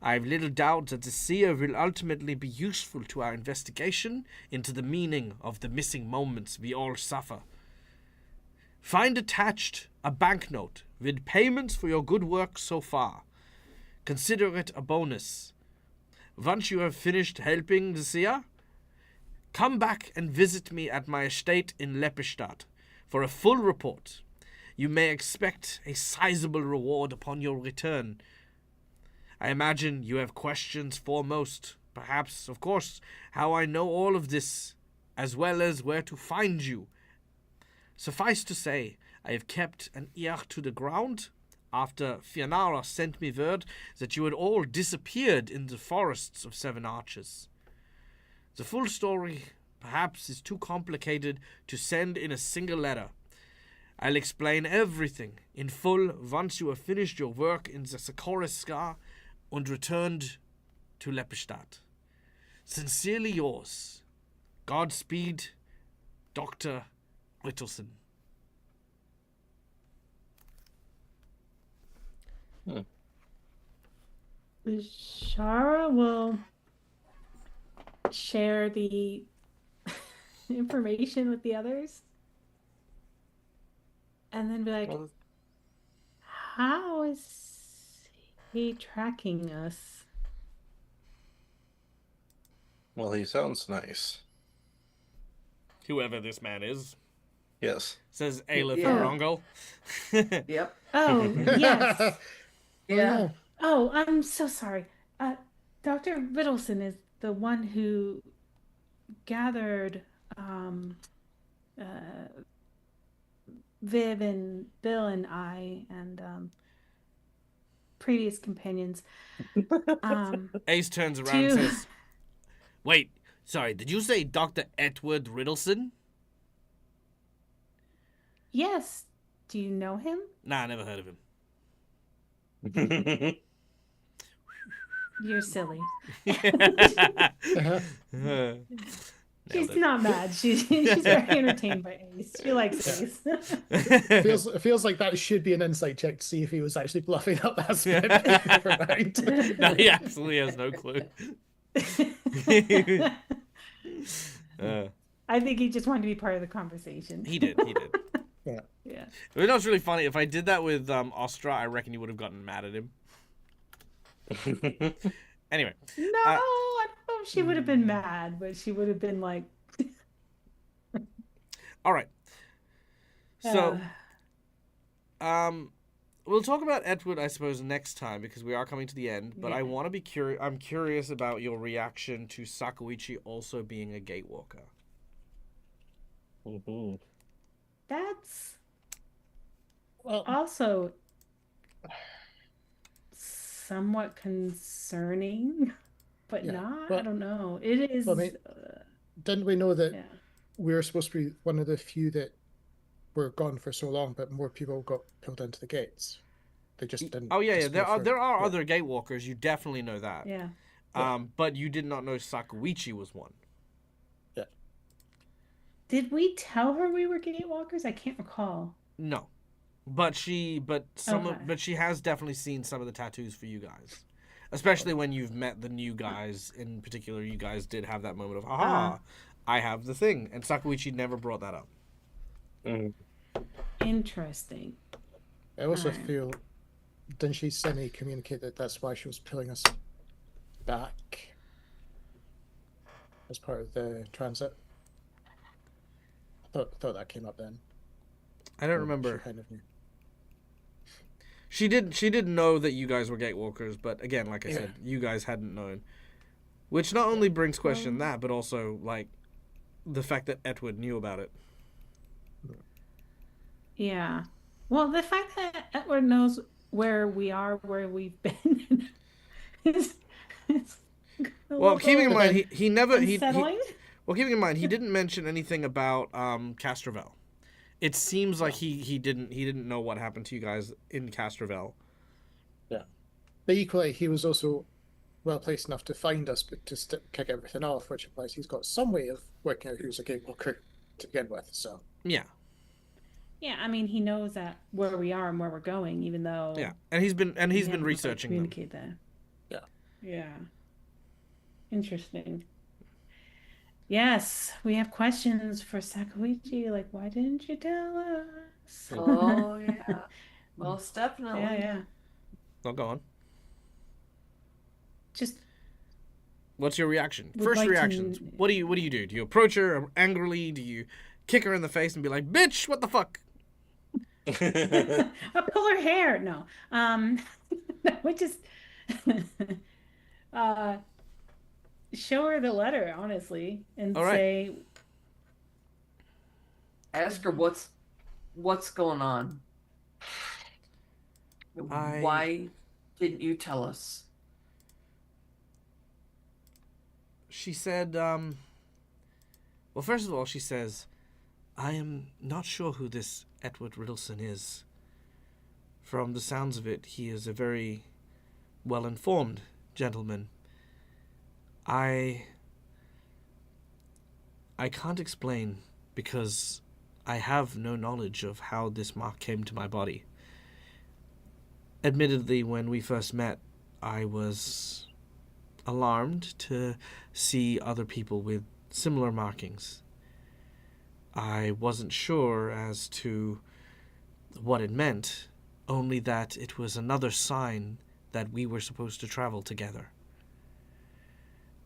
I have little doubt that the seer will ultimately be useful to our investigation into the meaning of the missing moments we all suffer. Find attached a banknote with payments for your good work so far. Consider it a bonus. Once you have finished helping the seer, come back and visit me at my estate in Lepestadt for a full report. You may expect a sizable reward upon your return. I imagine you have questions foremost, perhaps, of course, how I know all of this, as well as where to find you. Suffice to say, I have kept an ear to the ground after Fianara sent me word that you had all disappeared in the forests of Seven Arches. The full story, perhaps, is too complicated to send in a single letter. I'll explain everything in full once you have finished your work in the Socorus Scar and returned to Lepestadt. Sincerely yours, Godspeed, Dr. Riddleson. Shara will share the information with the others and then be like, how is he tracking us? Well, he sounds nice. Whoever this man is, Yes. says Aelith Yeah. Arongal. Yep. Oh, yes. Yeah. Oh, I'm so sorry. Dr. Riddleson is the one who gathered Viv and Bill and I and previous companions. Ace turns around and says, wait, sorry, did you say Dr. Edward Riddleson? Yes. Do you know him? Nah, I never heard of him. You're silly. She's not mad. She's very entertained by Ace. She likes Ace. It feels like that should be an insight check to see if he was actually bluffing up that script. Never mind. No, he absolutely has no clue. I think he just wanted to be part of the conversation. He did. Yeah. Yeah. You know what's really funny? If I did that with Ostra, I reckon you would have gotten mad at him. Anyway. No, I don't know if she would have been mad, but she would have been like... All right. So, we'll talk about Edward, I suppose, next time because we are coming to the end. But I want to be curious. I'm curious about your reaction to Sakuichi also being a Gatewalker. Mm-hmm. That's also somewhat concerning, but not. I don't know. It is. Well, I mean, didn't we know that we were supposed to be one of the few that were gone for so long, but more people got pulled into the gates? They just didn't. Oh yeah. There are other Gatewalkers. You definitely know that. Yeah. But you did not know Sakuichi was one. Yeah. Did we tell her we were Gatewalkers? I can't recall. No. But she has definitely seen some of the tattoos for you guys. Especially when you've met the new guys in particular, you guys did have that moment of, aha, I have the thing. And Sakuichi never brought that up. Interesting. I also feel, didn't she semi-communicate that that's why she was pulling us back as part of the transit? I thought that came up then. I don't remember. She kind of knew. She didn't know that you guys were Gatewalkers, but again, like I said, you guys hadn't known. Which not only brings question that, but also, like, the fact that Edward knew about it. Yeah. Well, the fact that Edward knows where we are, where we've been, is well, keeping in mind, he never... Well, keeping in mind, he didn't mention anything about Castrovel. It seems like he didn't know what happened to you guys in Castrovel. Yeah, but equally, he was also well placed enough to find us, but to kick everything off, which implies he's got some way of working out who's a Gatewalker to begin with. So yeah, I mean, he knows that where we are and where we're going, even though and he's been researching them. Communicate that. Yeah. Interesting. Yes, we have questions for Sakuichi, like, why didn't you tell us? Oh, yeah. Most definitely. Yeah. Well, go on. Just... What's your reaction? First reactions. What do you do? Do you approach her angrily? Do you kick her in the face and be like, bitch, what the fuck? I pull her hair. No. We just... show her the letter, honestly, and say, ask her what's going on. Why didn't you tell us? She said, well, first of all, she says, I am not sure who this Edward Riddleson is. From the sounds of it, he is a very well-informed gentleman. I can't explain because I have no knowledge of how this mark came to my body. Admittedly, when we first met, I was alarmed to see other people with similar markings. I wasn't sure as to what it meant, only that it was another sign that we were supposed to travel together.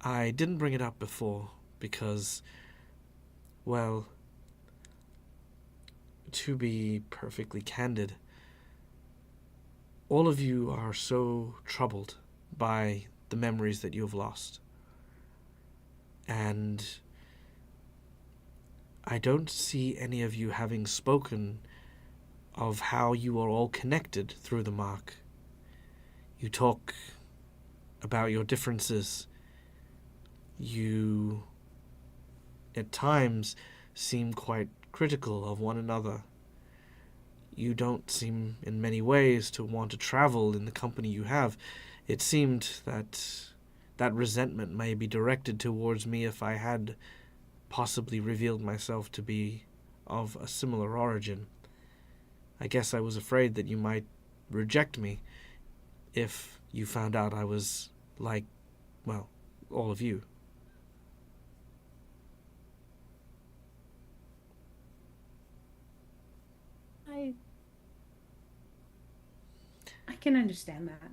I didn't bring it up before because, well, to be perfectly candid, all of you are so troubled by the memories that you have lost. And I don't see any of you having spoken of how you are all connected through the mark. You talk about your differences. You, at times, seem quite critical of one another. You don't seem, in many ways, to want to travel in the company you have. It seemed that resentment may be directed towards me if I had possibly revealed myself to be of a similar origin. I guess I was afraid that you might reject me if you found out I was like, well, all of you. I can understand that.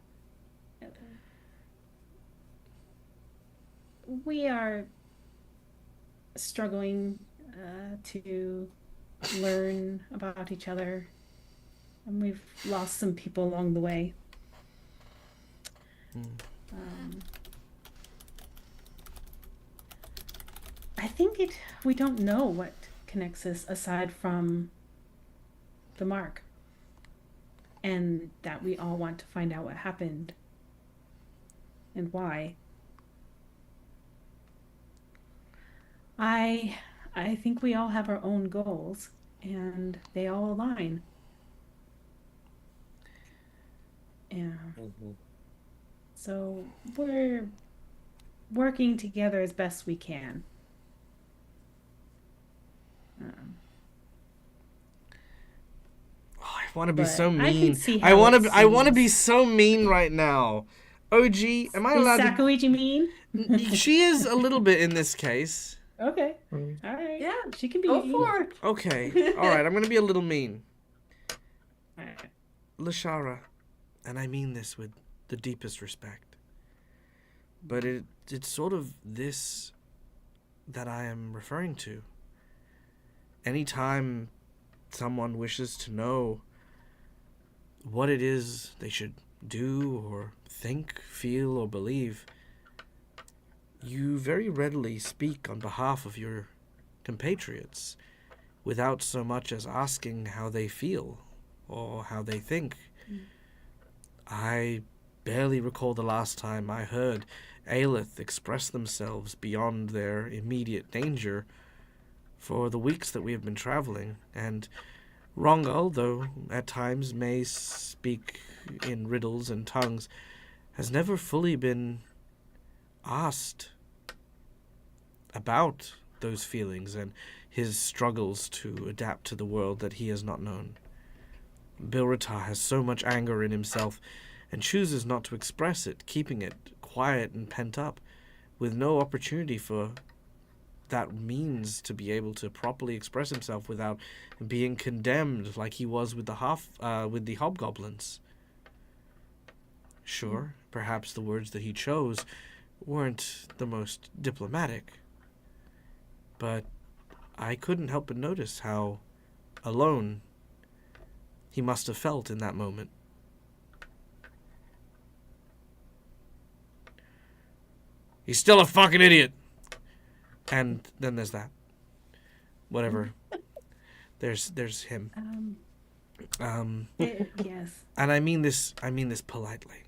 We are struggling to learn about each other, and we've lost some people along the way. I think we don't know what connects us aside from the mark, and that we all want to find out what happened and why. I think we all have our own goals, and they all align. Yeah. So we're working together as best we can. I want to be so mean. I can see I how want it to. I want to seems. be so mean right now. OG, am I Is allowed to? Sakaguchi mean? She is a little bit in this case. Okay. All right. Yeah, She can be go mean. for it. Okay. All right. I'm gonna be a little mean. All right. Lashara, and I mean this with the deepest respect, but it's sort of this that I am referring to. Anytime someone wishes to know what it is they should do or think, feel, or believe, you very readily speak on behalf of your compatriots without so much as asking how they feel or how they think. I barely recall the last time I heard Aelith express themselves beyond their immediate danger for the weeks that we have been traveling, and Rongal, though at times may speak in riddles and tongues, has never fully been asked about those feelings and his struggles to adapt to the world that he has not known. Bilratar has so much anger in himself and chooses not to express it, keeping it quiet and pent up, with no opportunity for that means to be able to properly express himself without being condemned like he was with the hobgoblins. Sure, perhaps the words that he chose weren't the most diplomatic, but I couldn't help but notice how alone he must have felt in that moment. He's still a fucking idiot. And then there's that. Whatever. There's him. Yes. And I mean this politely.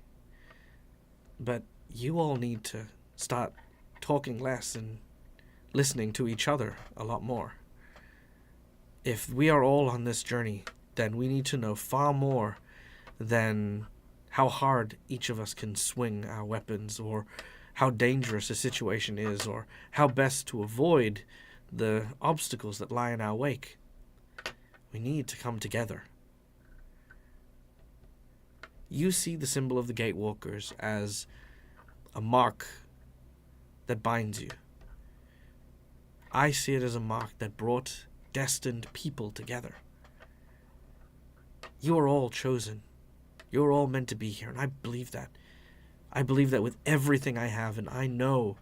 But you all need to start talking less and listening to each other a lot more. If we are all on this journey, then we need to know far more than how hard each of us can swing our weapons, or how dangerous a situation is, or how best to avoid the obstacles that lie in our wake. We need to come together. You see the symbol of the Gatewalkers as a mark that binds you. I see it as a mark that brought destined people together. You are all chosen. You are all meant to be here, and I believe that. I believe that with everything I have, and I know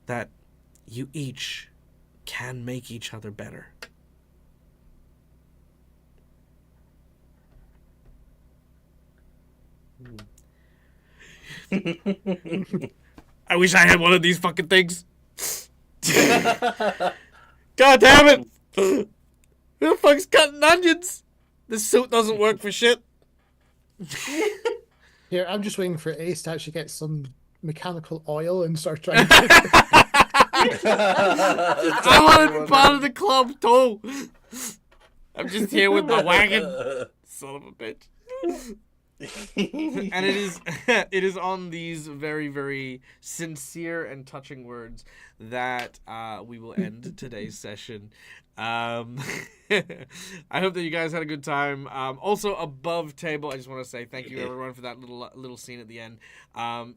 that you each can make each other better. I wish I had one of these fucking things. God damn it! Who the fuck's cutting onions? This suit doesn't work for shit. Here, I'm just waiting for Ace to actually get some mechanical oil and start trying to... I want to be part of the club too. I'm just here with my wagon. Son of a bitch. And it is it is on these very, very sincere and touching words that we will end today's session. I hope that you guys had a good time. Also, above table, I just want to say thank you everyone for that little scene at the end.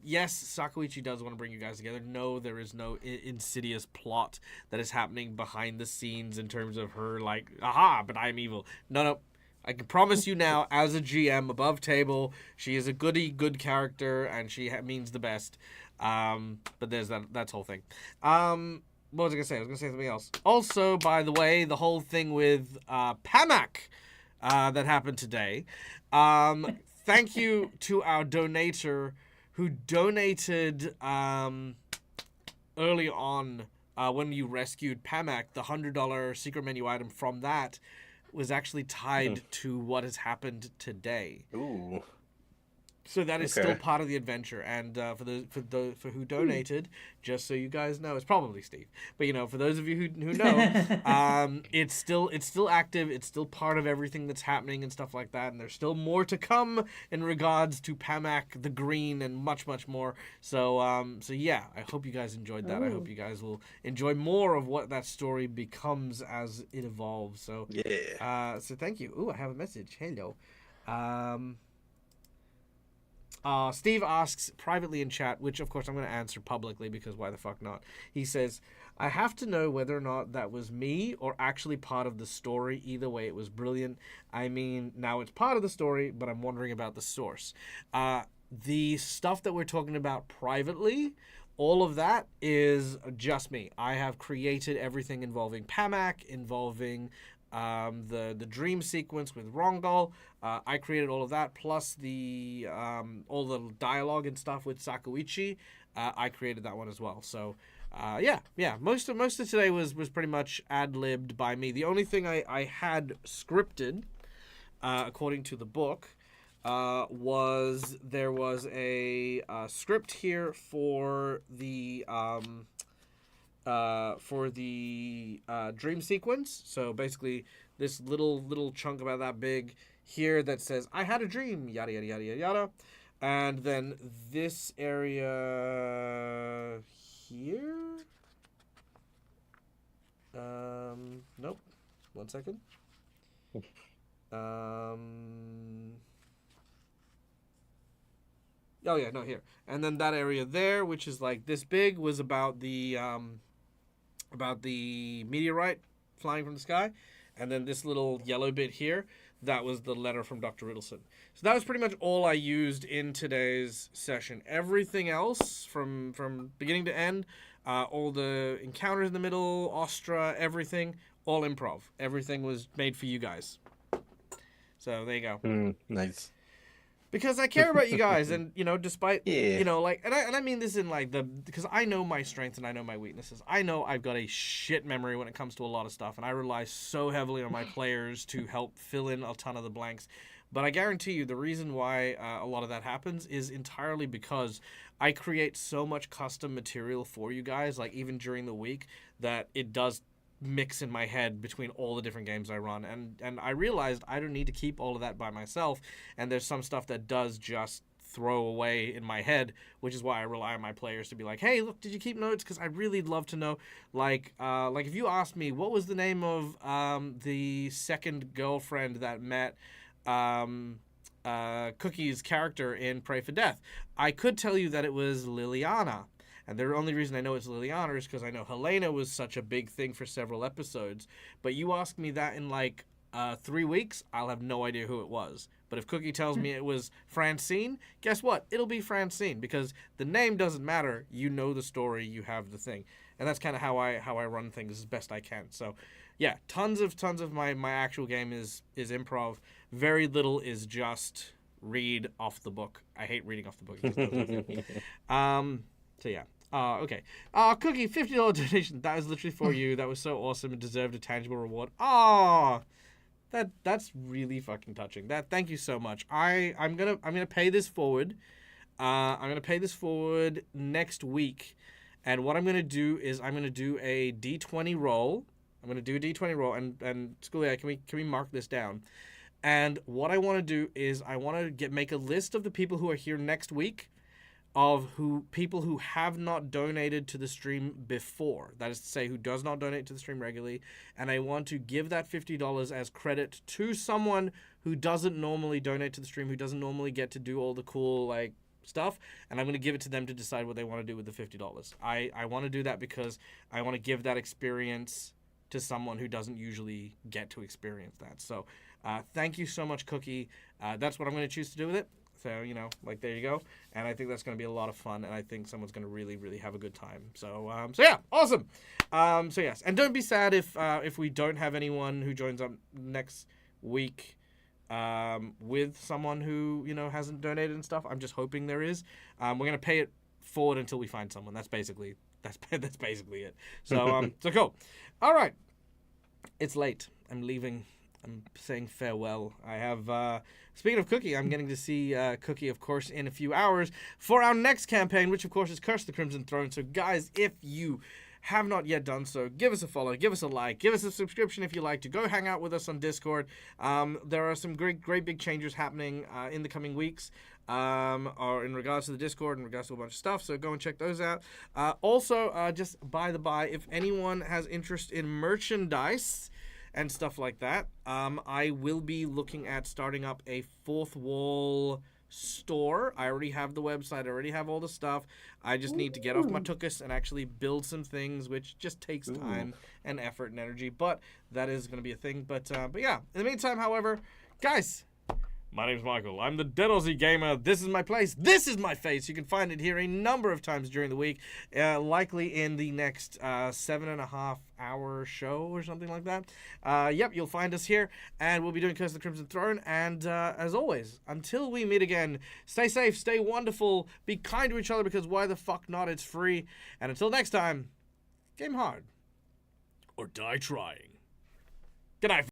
Yes, Sakuichi does want to bring you guys together. No, there is no insidious plot that is happening behind the scenes in terms of her like, aha, but I'm evil. No. I can promise you now, as a GM above table, she is a good character, and she means the best. But there's that's whole thing. What was I gonna say? I was gonna say something else. Also, by the way, the whole thing with Pamak that happened today. Thank you to our donator who donated early on when you rescued Pamak, the $100 secret menu item from that was actually tied to what has happened today. Ooh. So that is still part of the adventure, and for who donated, just so you guys know, it's probably Steve. But for those of you who know, it's still active. It's still part of everything that's happening and stuff like that. And there's still more to come in regards to Pamak the Green and much more. So yeah, I hope you guys enjoyed that. I hope you guys will enjoy more of what that story becomes as it evolves. So yeah. So thank you. Ooh, I have a message. Hello. Steve asks privately in chat, which of course I'm going to answer publicly because why the fuck not? He says, I have to know whether or not that was me or actually part of the story. Either way, it was brilliant. I mean, now it's part of the story, but I'm wondering about the source. The stuff that we're talking about privately, all of that is just me. I have created everything involving Pamak, involving the dream sequence with Rongol. I created all of that, plus the all the dialogue and stuff with Sakuichi. I created that one as well. So yeah. Most of today was pretty much ad-libbed by me. The only thing I had scripted, according to the book, was there was a script here for the dream sequence. So basically this little chunk about that big here that says I had a dream, yada yada yada yada yada. And then this area here, nope, 1 second. Oh yeah, no, here. And then that area there, which is like this big, was about the meteorite flying from the sky. And then this little yellow bit here, that was the letter from Dr. Riddleson. So that was pretty much all I used in today's session. Everything else from beginning to end, all the encounters in the middle, Ostra, everything, all improv. Everything was made for you guys. So there you go. Nice. Because I care about you guys, and despite and I mean this in like because I know my strengths and I know my weaknesses. I know I've got a shit memory when it comes to a lot of stuff, and I rely so heavily on my players to help fill in a ton of the blanks. But I guarantee you, the reason why a lot of that happens is entirely because I create so much custom material for you guys, like even during the week, that it does mix in my head between all the different games I run, and I realized I don't need to keep all of that by myself, and there's some stuff that does just throw away in my head, which is why I rely on my players to be like, hey, look, did you keep notes? Because I really love to know, like if you asked me what was the name of the second girlfriend that met Cookie's character in Pray for Death, I could tell you that it was Liliana. And the only reason I know it's Liliana is because I know Helena was such a big thing for several episodes. But you ask me that in like 3 weeks, I'll have no idea who it was. But if Cookie tells me it was Francine, guess what? It'll be Francine, because the name doesn't matter. You know the story, you have the thing. And that's kind of how I run things as best I can. So yeah, tons of my actual game is improv. Very little is just read off the book. I hate reading off the book. So yeah. Okay. Cookie, $50 donation. That is literally for you. That was so awesome and deserved a tangible reward. That's really fucking touching. Thank you so much. I'm gonna pay this forward. I'm gonna pay this forward next week. And what I'm gonna do is I'm gonna do a D20 roll. I'm gonna do a D20 roll, and Schoolia, can we mark this down? And what I want to do is I want to make a list of the people who are here next week of people who have not donated to the stream before. That is to say, who does not donate to the stream regularly. And I want to give that $50 as credit to someone who doesn't normally donate to the stream, who doesn't normally get to do all the cool, like, stuff. And I'm going to give it to them to decide what they want to do with the $50. I want to do that because I want to give that experience to someone who doesn't usually get to experience that. So thank you so much, Cookie. That's what I'm going to choose to do with it. So, you know, like, there you go. And I think that's going to be a lot of fun. And I think someone's going to really, really have a good time. So yeah, awesome. So, yes. And don't be sad if we don't have anyone who joins up next week with someone who, you know, hasn't donated and stuff. I'm just hoping there is. We're going to pay it forward until we find someone. That's basically it. So, so cool. All right. It's late. I'm leaving. I'm saying farewell. I have, speaking of Cookie, I'm getting to see Cookie, of course, in a few hours for our next campaign, which, of course, is Curse of the Crimson Throne. So, guys, if you have not yet done so, give us a follow, give us a like, give us a subscription if you like to. Go hang out with us on Discord. There are some great big changes happening in the coming weeks. Or in regards to the Discord, in regards to a bunch of stuff, so go and check those out. Also, just by the by, if anyone has interest in merchandise and stuff like that, I will be looking at starting up a Fourth Wall store. I already have the website, I already have all the stuff. I just need to get off my tuchus and actually build some things, which just takes time and effort and energy, but that is going to be a thing. But yeah, in the meantime, however, guys, my name's Michael. I'm the Dead Aussie Gamer. This is my place. This is my face. You can find it here a number of times during the week, likely in the next 7.5 hour show or something like that. Yep, you'll find us here, and we'll be doing Curse of the Crimson Throne. And as always, until we meet again, stay safe, stay wonderful, be kind to each other, because why the fuck not? It's free. And until next time, game hard or die trying. Good night.